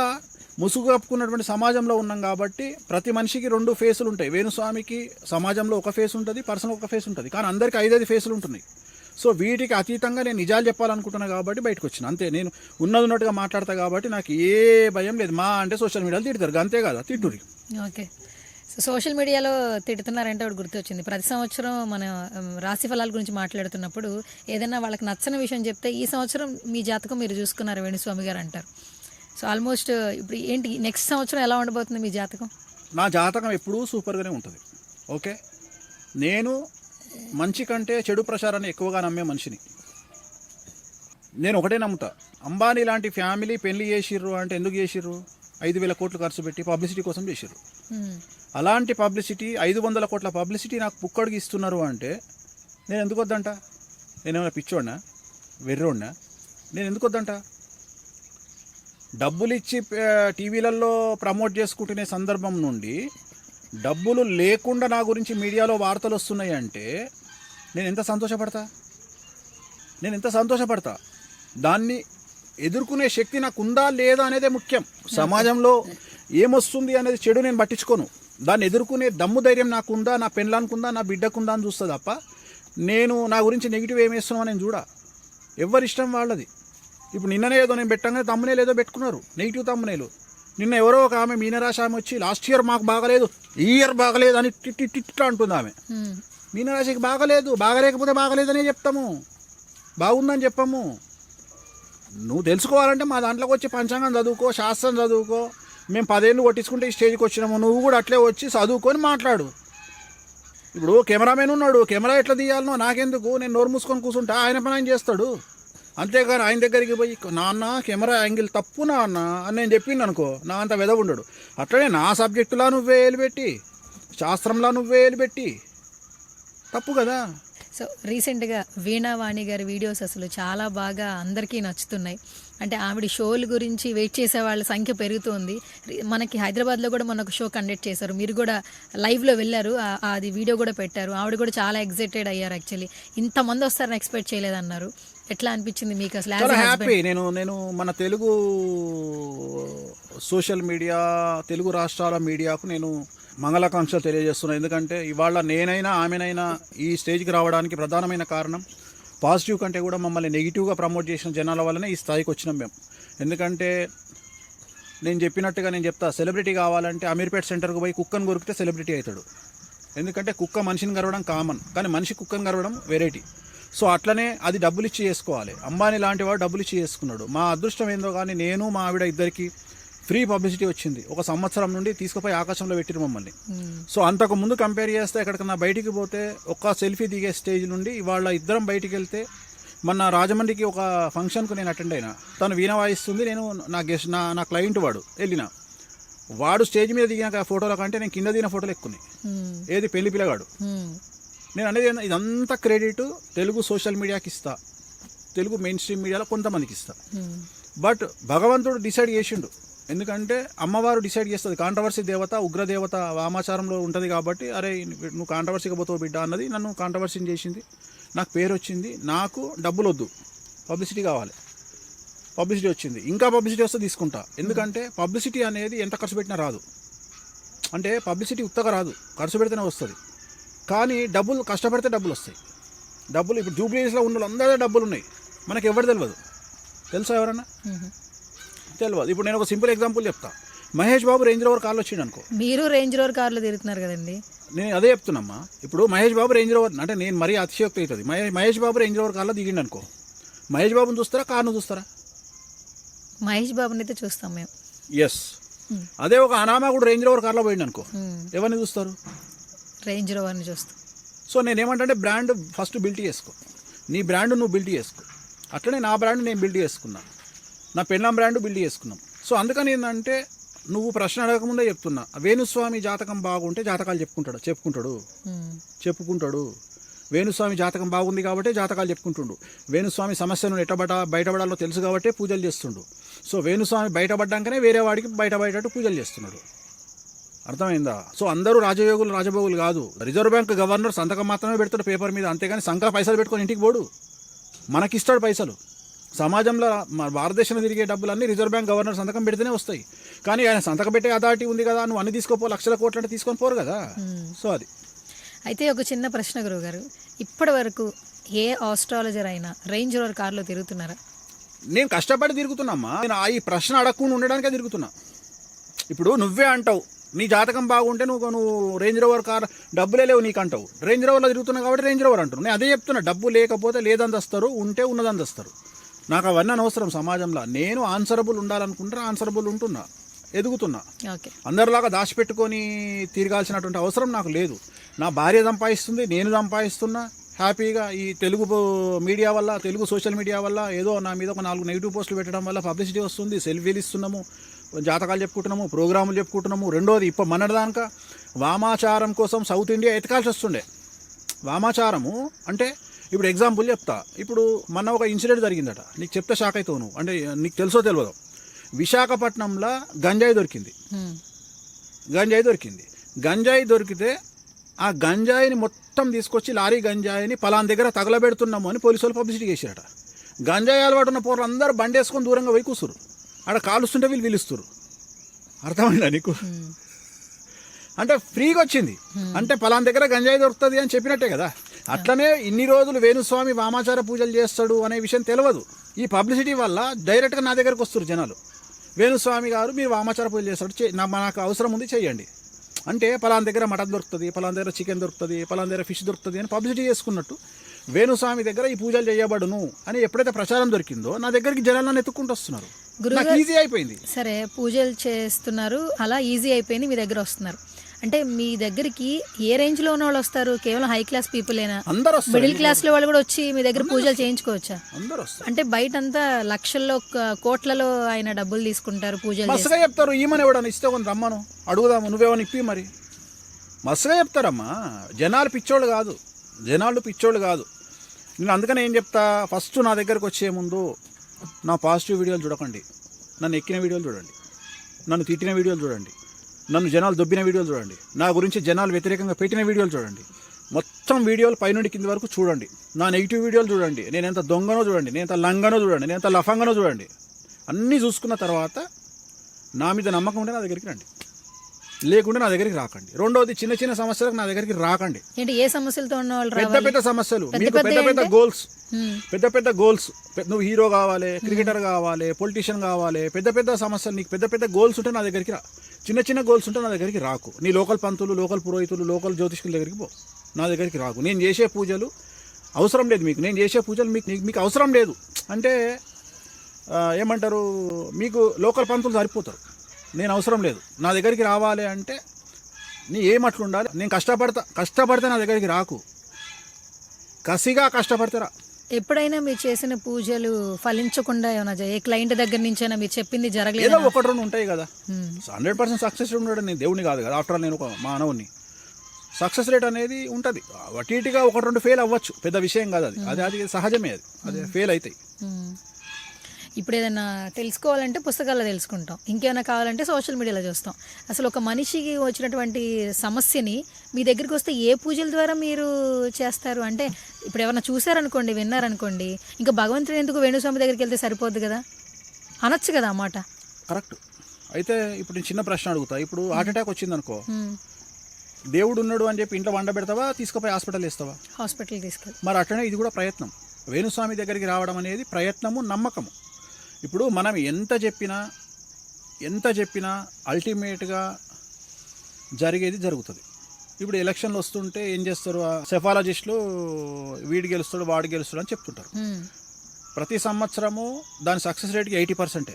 ముసుగు కప్పుకున్నటువంటి సమాజంలో ఉన్నాం కాబట్టి ప్రతి మనిషికి 2 ఫేసులు ఉంటాయి. వేణుస్వామికి సమాజంలో ఒక ఫేస్ ఉంటుంది, పర్సనల్ ఒక ఫేస్ ఉంటుంది, కానీ అందరికీ 5 ఫేసులు ఉంటున్నాయి. సో వీటికి అతీతంగా నేను నిజాలు చెప్పాలనుకుంటున్నా కాబట్టి బయటకు వచ్చిన అంతే. నేను ఉన్నట్టుగా మాట్లాడతా కాబట్టి నాకు ఏ భయం లేదు. మా అంటే సోషల్ మీడియాలో తిడతారు, అంతే కదా, తిట్టురి. ఓకే, సో సోషల్ మీడియాలో తిడుతున్నారంటే ఒకటి గుర్తొచ్చింది. ప్రతి సంవత్సరం మన రాశి ఫలాల గురించి మాట్లాడుతున్నప్పుడు ఏదైనా వాళ్ళకి నచ్చని విషయం చెప్తే ఈ సంవత్సరం మీ జాతకం మీరు చూసుకున్నారు వేణుస్వామి గారు అంటారు. సో ఆల్మోస్ట్ ఇప్పుడు ఏంటి నెక్స్ట్ సంవత్సరం ఎలా ఉండబోతుంది మీ జాతకం? నా జాతకం ఎప్పుడూ సూపర్గానే ఉంటుంది. ఓకే, నేను మంచి కంటే చెడు ప్రచారాన్ని ఎక్కువగా నమ్మే మనిషిని. నేను ఒకటే నమ్ముతా, అంబానీ లాంటి ఫ్యామిలీ పెళ్లి చేసిర్రు అంటే ఎందుకు చేసిర్రు? 5,000 కోట్లు ఖర్చు పెట్టి పబ్లిసిటీ కోసం చేసిర్రు. అలాంటి పబ్లిసిటీ 500 కోట్ల పబ్లిసిటీ నాకు పుక్కడికి ఇస్తున్నారు అంటే నేను ఎందుకు వద్దంట? నేనేమైనా పిచ్చోడినా, వెర్రోడినా? నేను ఎందుకు వద్దంట? డబ్బులు ఇచ్చి టీవీలలో ప్రమోట్ చేసుకుంటునే సందర్భం నుండి డబ్బులు లేకుండా నా గురించి మీడియాలో వార్తలు వస్తున్నాయి అంటే నేను ఎంత సంతోషపడతా. దాన్ని ఎదుర్కొనే శక్తి నాకు ఉందా లేదా అనేదే ముఖ్యం. సమాజంలో ఏమొస్తుంది అనేది చెడు నేను పట్టించుకోను. దాన్ని ఎదుర్కొనే దమ్ము ధైర్యం నాకు ఉందా, నా పెళ్ళానుకుందా, నా బిడ్డకుందా అని చూస్తా తప్ప నేను నా గురించి నెగిటివ్ ఏమేస్తున్నావు నేను చూడా. ఎవరిష్టం వాళ్ళది. ఇప్పుడు నిన్ననే ఏదో నేను పెట్టగానే తమ్మునేలు ఏదో పెట్టుకున్నారు, నెగిటివ్ తమ్మునేలు. నిన్న ఎవరో ఒక ఆమె మీనరాశి ఆమె వచ్చి లాస్ట్ ఇయర్ మాకు బాగలేదు, ఈ ఇయర్ బాగలేదు అని టిట్లా అంటుంది ఆమె. మీనరాశికి బాగలేకపోతే బాగలేదనే చెప్తాము, బాగుందని చెప్పాము. నువ్వు తెలుసుకోవాలంటే మా దాంట్లోకి వచ్చి పంచాంగం చదువుకో, శాస్త్రం చదువుకో. మేము 10 ఏళ్ళు కొట్టించుకుంటే ఈ స్టేజ్కి వచ్చినాము, నువ్వు కూడా అట్లే వచ్చి చదువుకొని మాట్లాడు. ఇప్పుడు కెమెరామెన్ ఉన్నాడు, కెమెరా ఎట్లా తీయాలనో నాకెందుకు, నేను నోరు మూసుకొని కూర్చుంటా, ఆయన పని ఆయన చేస్తాడు. అంతేగాని ఆయన దగ్గరికి పోయి నాన్న కెమెరా యాంగిల్ తప్పు నాన్న అని నేను చెప్పింది అనుకో, నా అంత వెదవ ఉండడు. అట్లనే నా సబ్జెక్టులా నువ్వే వేలుపెట్టి, శాస్త్రంలా నువ్వే వేలుపెట్టి, తప్పు కదా. సో రీసెంట్గా వీణావాణి గారి వీడియోస్ అసలు చాలా బాగా అందరికీ నచ్చుతున్నాయి. అంటే ఆవిడ షోల గురించి వెయిట్ చేసే వాళ్ళ సంఖ్య పెరుగుతుంది. మనకి హైదరాబాద్లో కూడా మొన్న ఒక షో కండక్ట్ చేశారు, మీరు కూడా లైవ్లో వెళ్ళారు, అది వీడియో కూడా పెట్టారు. ఆవిడ కూడా చాలా ఎగ్జైటెడ్ అయ్యారు. యాక్చువల్లీ ఇంతమంది వస్తారని ఎక్స్పెక్ట్ చేయలేదన్నారు. ఎట్లా అనిపించింది మీకు అసలు? చాలా హ్యాపీ. నేను మన తెలుగు సోషల్ మీడియా, తెలుగు రాష్ట్రాల మీడియాకు నేను మంగళాకాంక్షలు తెలియజేస్తున్నాను. ఎందుకంటే ఇవాళ నేనైనా ఆమెనైనా ఈ స్టేజ్కి రావడానికి ప్రధానమైన కారణం పాజిటివ్ కంటే కూడా మమ్మల్ని నెగిటివ్గా ప్రమోట్ చేసిన జనాల వల్లనే ఈ స్థాయికి వచ్చినాం మేము. ఎందుకంటే నేను చెప్పినట్టుగా నేను చెప్తా, సెలబ్రిటీ కావాలంటే అమీర్పేట్ సెంటర్కి పోయి కుక్కను కొరికితే సెలబ్రిటీ అవుతాడు. ఎందుకంటే కుక్క మనిషిని గరవడం కామన్, కానీ మనిషి కుక్కను గరవడం వెరైటీ. సో అట్లనే అది డబ్బులు ఇచ్చి చేసుకోవాలి. అంబానీ లాంటి వాడు డబ్బులు ఇచ్చి చేసుకున్నాడు. మా అదృష్టం ఏందో కానీ నేను మా ఆవిడ ఇద్దరికి ఫ్రీ పబ్లిసిటీ వచ్చింది. 1 సంవత్సరం నుండి తీసుకుపోయి ఆకాశంలో పెట్టిరు మమ్మల్ని. సో అంతకు ముందు కంపేర్ చేస్తే ఎక్కడికన్నా బయటికి పోతే ఒక సెల్ఫీ దిగే స్టేజ్ నుండి ఇవాళ ఇద్దరం బయటికి వెళ్తే, మొన్న రాజమండ్రికి ఒక ఫంక్షన్కు నేను అటెండ్ అయినా, తను వీణ వాయిస్తుంది, నేను నా క్లయింట్ వాడు వెళ్ళిన, వాడు స్టేజ్ మీద దిగిన ఫోటోల కంటే నేను కింద దిగిన ఫోటోలు ఎక్కువ. ఏది పెళ్లి పిల్లగాడు. నేను అనేది ఇదంతా క్రెడిట్ తెలుగు సోషల్ మీడియాకి ఇస్తా, తెలుగు మెయిన్ స్ట్రీమ్ మీడియాలో కొంతమందికి ఇస్తా. బట్ భగవంతుడు డిసైడ్ చేసిండు. ఎందుకంటే అమ్మవారు డిసైడ్ చేస్తుంది. కాంట్రవర్సీ దేవత, ఉగ్రదేవత వామాచారంలో ఉంటుంది కాబట్టి, అరే నువ్వు కాంట్రవర్సీగా పోతావు బిడ్డ అన్నది నన్ను కాంట్రవర్సీని చేసింది. నాకు పేరు వచ్చింది, నాకు డబ్బులు వద్దు, పబ్లిసిటీ కావాలి. పబ్లిసిటీ వచ్చింది, ఇంకా పబ్లిసిటీ వస్తే తీసుకుంటా. ఎందుకంటే పబ్లిసిటీ అనేది ఎంత ఖర్చు పెట్టినా రాదు. అంటే పబ్లిసిటీ ఉత్తగా రాదు, ఖర్చు పెడితేనే వస్తుంది. కానీ డబ్బులు కష్టపడితే డబ్బులు వస్తాయి. డబ్బులు ఇప్పుడు జూబ్లీస్లో ఉన్న వాళ్ళందరూ డబ్బులు ఉన్నాయి, మనకి ఎవరు తెలియదు. తెలుసా ఎవరన్నా? తెలియదు. ఇప్పుడు నేను ఒక సింపుల్ ఎగ్జాంపుల్ చెప్తా. మహేష్ బాబు రేంజ్ రోవర్ కార్లో వచ్చిండు అనుకో, మీరు రేంజ్ రోవర్ కార్లో తిరుగుతున్నారు కదండి. నేను అదే చెప్తున్నామ్మా. ఇప్పుడు మహేష్ బాబు రేంజ్ రోవర్ అంటే నేను మరీ అతిశయోక్తి అవుతుంది. మహేష్ బాబు రేంజ్ రోవర్ కార్లో దిగిండు అనుకో, మహేష్ బాబుని చూస్తారా, కార్ను చూస్తారా? మహేష్ బాబుని అయితే చూస్తాం మేము. ఎస్. అదే ఒక అనామకుడు రేంజ్ రోవర్ కార్లో పోయిండు అనుకో, ఎవరిని చూస్తారు? రేంజ్ రోవర్ని చూస్తాం. సో నేనేమంటే బ్రాండ్ ఫస్ట్ బిల్డ్ చేసుకో, నీ బ్రాండ్ నువ్వు బిల్డ్ చేసుకో. అట్లనే నా బ్రాండ్ నేను బిల్డ్ చేసుకున్నా, నా పెళ్ళాం బ్రాండ్ బిల్డ్ చేసుకున్నాం. సో అందుకని ఏంటంటే నువ్వు ప్రశ్న అడగకముందే చెప్తున్నా, వేణుస్వామి జాతకం బాగుంటే జాతకాలు చెప్పుకుంటాడు. వేణుస్వామి జాతకం బాగుంది కాబట్టి జాతకాలు చెప్పుకుంటుండు. వేణుస్వామి సమస్యను బయటపడాలో తెలుసు కాబట్టి పూజలు చేస్తుండు. సో వేణుస్వామి బయటపడ్డాకనే వేరే వాడికి బయటపడేటట్టు పూజలు చేస్తున్నాడు. అర్థమైందా? సో అందరూ రాజభోగులు కాదు. రిజర్వ్ బ్యాంక్ గవర్నర్ సంతకం మాత్రమే పెడతాడు పేపర్ మీద, అంతేగాని సంఖ్య పైసలు పెట్టుకొని ఇంటికి పోడు, మనకిస్తాడు పైసలు. సమాజంలో మన భారతదేశంలో తిరిగే డబ్బులన్నీ రిజర్వ్ బ్యాంక్ గవర్నర్ సంతకం పెడితేనే వస్తాయి. కానీ ఆయన సంతకం పెట్టే అథారిటీ ఉంది కదా, నువ్వు అన్ని తీసుకోపో, లక్షల కోట్లు అంటే తీసుకొని పోరు కదా. సో అది. అయితే ఒక చిన్న ప్రశ్న గురువుగారు, ఇప్పటి వరకు ఏ ఆస్ట్రాలజర్ అయినా రేంజ్ రోవర్ కార్లో తిరుగుతున్నారా? నేను కష్టపడి తిరుగుతున్నామ్మా. నేను ఈ ప్రశ్న అడగకుండా ఉండడానికే తిరుగుతున్నా. ఇప్పుడు నువ్వే అంటావు నీ జాతకం బాగుంటే నువ్వు రేంజ్ రోవర్ కార్ డబ్బులే లేవు నీకు అంటావు. రేంజ్ రోవర్లో తిరుగుతున్నావు కాబట్టి రేంజ్ రోవర్ అంటారు. నేను అదే చెప్తున్నా, డబ్బు లేకపోతే లేదందస్తారు, ఉంటే ఉన్నదందస్తారు. నాకు అవన్నీ అనవసరం సమాజంలో. నేను ఆన్సరబుల్ ఉండాలనుకుంటే ఆన్సరబుల్ ఉంటున్నా, ఎదుగుతున్నా. అందరిలాగా దాచిపెట్టుకొని తిరగాల్సినటువంటి అవసరం నాకు లేదు. నా భార్య సంపాదిస్తుంది, నేను సంపాదిస్తున్నా హ్యాపీగా. ఈ తెలుగు మీడియా వల్ల, తెలుగు సోషల్ మీడియా వల్ల ఏదో నా మీద ఒక 4 నెగిటివ్ పోస్టులు పెట్టడం వల్ల పబ్లిసిటీ వస్తుంది, సెల్ఫీలు ఇస్తున్నాము, జాతకాలు చెప్పుకుంటున్నాము, ప్రోగ్రాములు చెప్పుకుంటున్నాము. రెండోది ఇప్పుడు మొన్నటిదాక వామాచారం కోసం సౌత్ ఇండియా ఎతకాల్సి వస్తుండే. వామాచారము అంటే ఇప్పుడు ఎగ్జాంపుల్ చెప్తా. ఇప్పుడు మొన్న ఒక ఇన్సిడెంట్ జరిగిందట, నీకు చెప్తే షాక్ అవుతావు నువ్వు. అంటే నీకు తెలుసో తెలియదు, విశాఖపట్నంలో గంజాయి దొరికింది. గంజాయి దొరికితే ఆ గంజాయిని మొత్తం తీసుకొచ్చి లారీ గంజాయిని పలాన్ దగ్గర తగలబెడుతున్నాము అని పోలీసు వాళ్ళు పబ్లిసిటీ చేశారట. గంజాయి అలవాటు ఉన్న పోరు అందరూ బండి వేసుకొని దూరంగా పోయి కూసురు, ఆడ కాలుస్తుంటే వీళ్ళు పిలుస్తారు. అర్థమైందా నీకు? అంటే ఫ్రీగా వచ్చింది అంటే పలాన్ దగ్గర గంజాయి దొరుకుతుంది అని చెప్పినట్టే కదా. అట్లనే ఇన్ని రోజులు వేణుస్వామి వామాచార పూజలు చేస్తాడు అనే విషయం తెలియదు. ఈ పబ్లిసిటీ వల్ల డైరెక్ట్గా నా దగ్గరకు వస్తారు జనాలు. వేణుస్వామి గారు మీరు వామాచార పూజలు చేస్తాడు, నాకు అవసరం ఉంది చేయండి అంటే, పలాన్ దగ్గర మటన్ దొరుకుతుంది, పలాన్ దగ్గర చికెన్ దొరుకుతుంది, పలాన్ దగ్గర ఫిష్ దొరుకుతుంది అని పబ్లిసిటీ చేసుకున్నట్టు వేణుస్వామి దగ్గర ఈ పూజలు చేయబడును అని ఎప్పుడైతే ప్రచారం దొరికిందో నా దగ్గరికి జనాలను ఎత్తుక్కుంటూ వస్తున్నారు. ఈజీ అయిపోయింది. సరే, పూజలు చేస్తున్నారు, అలా ఈజీ అయిపోయింది, మీ దగ్గర వస్తున్నారు. అంటే మీ దగ్గరికి ఏ రేంజ్ లో ఉన్న వాళ్ళు వస్తారు? కేవలం హై క్లాస్ పీపులేనా? అందరూ, మిడిల్ క్లాస్ లో వాళ్ళు కూడా వచ్చి మీ దగ్గర పూజలు చేయించుకోవచ్చా? అందరూ వస్తారు. అంటే బయట అంతా లక్షల్లో కోట్లలో ఆయన డబ్బులు తీసుకుంటారు, పూజలు మస్తుగా చెప్తారు. ఈమెను ఎవడన్నా ఇస్తే కొన్ని రమ్మను అడుగుదాము, నువ్వేమని ఇప్పి మరి మస్తుగా చెప్తారమ్మా. జనాలు పిచ్చోళ్ళు కాదు. నేను అందుకనే ఏం చెప్తా, ఫస్ట్ నా దగ్గరకు వచ్చే ముందు నా పాజిటివ్ వీడియోలు చూడకండి, నన్ను ఎక్కిన వీడియోలు చూడండి, నన్ను తిట్టిన వీడియోలు చూడండి, నన్ను జనాలు దొబ్బిన వీడియోలు చూడండి, నా గురించి జనాలు వ్యతిరేకంగా పెట్టిన వీడియోలు చూడండి. మొత్తం వీడియోలు పైనుండి కింది వరకు చూడండి. నా నెగిటివ్ వీడియోలు చూడండి, నేను ఎంత దొంగనో చూడండి, నేను ఎంత లంగనో చూడండి, నేను ఎంత లఫంగనో చూడండి. అన్నీ చూసుకున్న తర్వాత నా మీద నమ్మకం ఉంటే నా దగ్గరికి రండి, లేకుంటే నా దగ్గరికి రాకండి. రెండోది, చిన్న చిన్న సమస్యలకు నా దగ్గరికి రాకండి. ఏంటి ఏ సమస్యలతో ఉన్న వాళ్ళు పెద్ద పెద్ద సమస్యలు, మీకు పెద్ద పెద్ద గోల్స్, పెద్ద పెద్ద గోల్స్, నువ్వు హీరో కావాలి, క్రికెటర్ కావాలి, పొలిటీషియన్ కావాలి, పెద్ద పెద్ద సమస్యలు, నీకు పెద్ద పెద్ద గోల్స్ ఉంటే నా దగ్గరికి రా. చిన్న చిన్న గోల్స్ ఉంటే నా దగ్గరికి రాకు. నీ లోకల్ పంతులు, లోకల్ పురోహితులు, లోకల్ జ్యోతిష్కుల దగ్గరికి పో, నా దగ్గరికి రాకు. నేను చేసే పూజలు అవసరం లేదు మీకు, నేను చేసే పూజలు మీకు అవసరం లేదు. అంటే ఏమంటారు, మీకు లోకల్ పంతులు సరిపోతారు, నేను అవసరం లేదు. నా దగ్గరికి రావాలి అంటే నీ ఏమట్లు ఉండాలి, నేను కష్టపడితే నా దగ్గరికి రాకు, కసిగా కష్టపడితే రా. ఎప్పుడైనా మీరు చేసిన పూజలు ఫలించకుండా ఏమైనా ఏ క్లయింట్ దగ్గర నుంచైనా మీరు చెప్పింది ఏదో జరగలేదు? ఒకటి రెండు ఉంటాయి కదా. 100% సక్సెస్ రేట్ ఉండడం, నేను దేవుని కాదు కదా, ఆఫ్టర్ ఆల్ నేను ఒక మానవుని. సక్సెస్ రేట్ అనేది ఉంటుంది, అటీటిగా ఒకటి రెండు ఫెయిల్ అవ్వచ్చు, పెద్ద విషయం కాదు అది, అది సహజమే, అది ఫెయిల్ అవుతాయి. ఇప్పుడు ఏదైనా తెలుసుకోవాలంటే పుస్తకాల్లో తెలుసుకుంటాం, ఇంకేమైనా కావాలంటే సోషల్ మీడియాలో చూస్తాం. అసలు ఒక మనిషికి వచ్చినటువంటి సమస్యని మీ దగ్గరికి వస్తే ఏ పూజల ద్వారా మీరు చేస్తారు? అంటే ఇప్పుడు ఎవరైనా చూసారనుకోండి, విన్నారనుకోండి, ఇంకా భగవంతుడు ఎందుకు వేణుస్వామి దగ్గరికి వెళ్తే సరిపోద్ది కదా, అనొచ్చు కదా అన్నమాట. కరెక్ట్. అయితే ఇప్పుడు నేను చిన్న ప్రశ్న అడుగుతా. ఇప్పుడు హార్ట్ అటాక్ వచ్చింది అనుకో, దేవుడు ఉన్నాడు అని చెప్పి ఇంట్లో వండ పెడతావా, తీసుకుపోయి హాస్పిటల్ వేస్తావా? హాస్పిటల్ తీసుకెళ్ళి. మరి అట్లనే ఇది కూడా ప్రయత్నం. వేణుస్వామి దగ్గరికి రావడం అనేది ప్రయత్నము, నమ్మకము. ఇప్పుడు మనం ఎంత చెప్పినా అల్టిమేట్గా జరిగేది జరుగుతుంది. ఇప్పుడు ఎలక్షన్లు వస్తుంటే ఏం చేస్తారు, సెఫాలజిస్టులు వీడు గెలుస్తాడు వాడు గెలుస్తాడు అని చెప్తుంటారు. ప్రతి సంవత్సరము దాని సక్సెస్ రేట్కి 80%.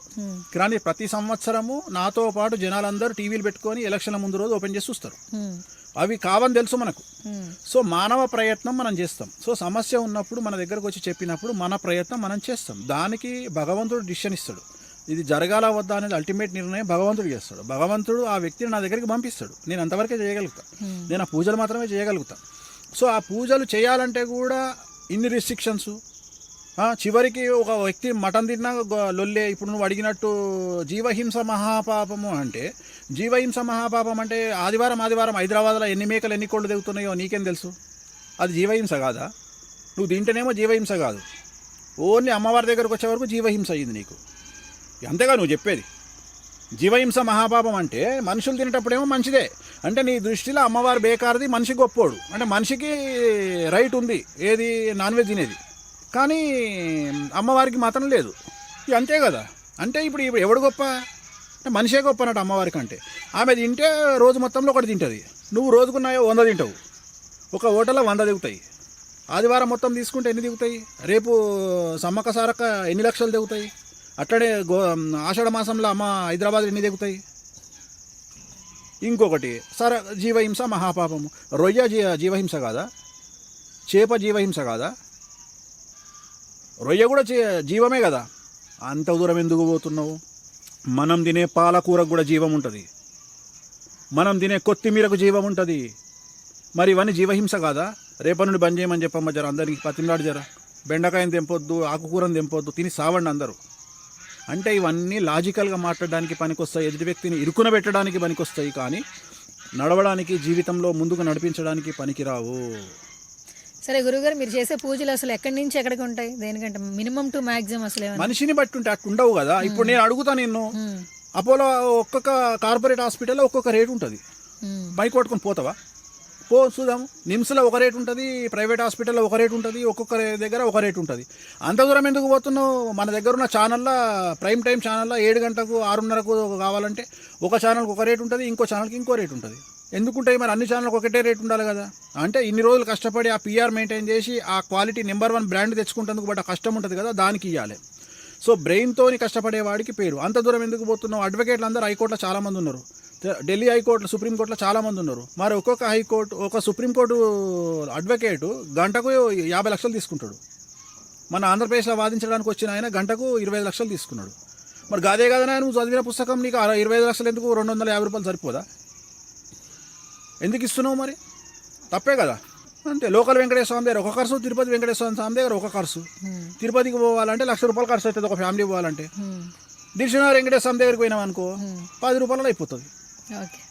కానీ ప్రతి సంవత్సరము నాతో పాటు జనాలందరూ టీవీలు పెట్టుకొని ఎలక్షన్ల ముందు రోజు ఓపెన్ చేసి చూస్తారు. అవి కావని తెలుసు మనకు. సో మానవ ప్రయత్నం మనం చేస్తాం. సో సమస్య ఉన్నప్పుడు మన దగ్గరకు వచ్చి చెప్పినప్పుడు మన ప్రయత్నం మనం చేస్తాం. దానికి భగవంతుడు డిసిషన్ ఇస్తాడు. ఇది జరగాల వద్దా అనేది అల్టిమేట్ నిర్ణయం భగవంతుడు చేస్తాడు. భగవంతుడు ఆ వ్యక్తిని నా దగ్గరికి పంపిస్తాడు. నేను అంతవరకే చేయగలుగుతా, నేను ఆ పూజలు మాత్రమే చేయగలుగుతా. సో ఆ పూజలు చేయాలంటే కూడా ఇన్ని రిస్ట్రిక్షన్స్. చివరికి ఒక వ్యక్తి మటన్ తిన్నా లొల్లే. ఇప్పుడు నువ్వు అడిగినట్టు జీవహింస మహాపాపము అంటే, జీవహింస మహాపాపం అంటే ఆదివారం హైదరాబాద్లో ఎన్ని మేకలు ఎన్ని కోళ్ళు దిగుతున్నాయో నీకేం తెలుసు? అది జీవహింస కాదా? నువ్వు తింటేనేమో జీవహింస కాదు, ఓన్లీ అమ్మవారి దగ్గరకు వచ్చే వరకు జీవహింస అయ్యింది నీకు. అంతేగా నువ్వు చెప్పేది. జీవహింస మహాపాపం అంటే మనుషులు తినేటప్పుడేమో మంచిదే, అంటే నీ దృష్టిలో అమ్మవారు బేకారది, మనిషి గొప్పోడు. అంటే మనిషికి రైట్ ఉంది ఏది, నాన్ వెజ్ తినేది, కానీ అమ్మవారికి మాత్రం లేదు. అంతే కదా. అంటే ఇప్పుడు ఎవడు గొప్ప అంటే మనిషే గొప్ప అన్నట్టు అమ్మవారికి. అంటే ఆమె తింటే రోజు మొత్తంలో ఒకటి తింటుంది, నువ్వు రోజుకున్నాయో 100 తింటావు. ఒక హోటల్లో 100 దిగుతాయి. ఆదివారం మొత్తం తీసుకుంటే ఎన్ని దిగుతాయి? రేపు సమ్మక్క సారక్క ఎన్ని లక్షలు దిగుతాయి? అట్లనే ఆషాఢ మాసంలో అమ్మ హైదరాబాద్ ఎన్ని దిగుతాయి? ఇంకొకటి జీవహింస మహాపాపము. రొయ్య జీవహింస కాదా? చేప జీవహింస కాదా? రొయ్య కూడా జీవమే కదా. అంత దూరం ఎందుకు పోతున్నావు? మనం తినే పాలకూరకు కూడా జీవం ఉంటుంది, మనం తినే కొత్తిమీరకు జీవం ఉంటుంది. మరి ఇవన్నీ జీవహింస కాదా? రేపటి నుండి బంద్ చేయమని చెప్పమ్మ జర, అందరికి పతిమలాడు జర. బెండకాయని తెంపొద్దు, ఆకుకూరని తెంపొద్దు, తిని సావండి అందరూ. అంటే ఇవన్నీ లాజికల్గా మాట్లాడడానికి పనికొస్తాయి, ఎదుటి వ్యక్తిని ఇరుకున పెట్టడానికి పనికొస్తాయి, కానీ నడవడానికి, జీవితంలో ముందుకు నడిపించడానికి పనికిరావు. సరే గురుగారు, మీరు చేసే పూజలు అసలు ఎక్కడి నుంచి ఎక్కడికి ఉంటాయి? దేనికంటే మినిమం టు మాక్సిమం అసలు మనిషిని బట్టి ఉంటే అట్టు ఉండవు కదా. ఇప్పుడు నేను అడుగుతా, నిన్ను అపోలో ఒక్కొక్క కార్పొరేట్ హాస్పిటల్లో ఒక్కొక్క రేటు ఉంటుంది, బైక్ కొట్టుకొని పోతావా? పో చూద్దాము. నిమ్స్లో ఒక రేటు ఉంటుంది, ప్రైవేట్ హాస్పిటల్లో ఒక రేటు ఉంటుంది, ఒక్కొక్క దగ్గర ఒక రేటు ఉంటుంది. అంత దూరం ఎందుకు పోతున్నావు? మన దగ్గర ఉన్న ఛానల్లో, ప్రైమ్ టైం ఛానల్లో 7 గంటలకు 6:30కు కావాలంటే ఒక ఛానల్కి ఒక రేటు ఉంటుంది, ఇంకో ఛానల్కి ఇంకో రేటు ఉంటుంది. ఎందుకుంటాయి మరి? అన్ని ఛానల్కి ఒకటే రేటు ఉండాలి కదా. అంటే ఇన్ని రోజులు కష్టపడి ఆ పిఆర్ మెయింటైన్ చేసి ఆ క్వాలిటీ నెంబర్ 1 బ్రాండ్ తెచ్చుకుంటేందుకు బట్ ఆ కష్టం ఉంటుంది కదా, దానికి ఇవ్వాలి. సో బ్రెయిన్తోని కష్టపడేవాడికి పేరు. అంత దూరం ఎందుకు పోతున్నావు? అడ్వకేట్లు అందరూ హైకోర్టులో చాలామంది ఉన్నారు, ఢిల్లీ హైకోర్టులో, సుప్రీంకోర్టులో చాలామంది ఉన్నారు. మరి ఒక్కొక్క హైకోర్టు, ఒక సుప్రీంకోర్టు అడ్వకేటు గంటకు 50 లక్షలు తీసుకుంటాడు. మన ఆంధ్రప్రదేశ్లో వాదించడానికి వచ్చిన ఆయన గంటకు 25 లక్షలు తీసుకున్నాడు. మరి గాదే కదా నువ్వు చదివిన పుస్తకం, నీకు 25 లక్షలు ఎందుకు? 250 రూపాయలు సరిపోదా? ఎందుకు ఇస్తున్నావు మరి? తప్పే కదా. అంతే. లోకల్ వెంకటేశ్వర స్వామి దగ్గర ఒక ఖర్చు, తిరుపతి వెంకటేశ్వర స్వామి దగ్గర ఒక ఖర్చు. తిరుపతికి పోవాలంటే 1,00,000 రూపాయలు ఖర్చు అవుతుంది ఒక ఫ్యామిలీ పోవాలంటే. దిల్సుఖ్నగర్ వెంకటేశ్వర స్వామి దగ్గరికి పోయినాం అనుకో 10 రూపాయలలో అయిపోతుంది. ఓకే.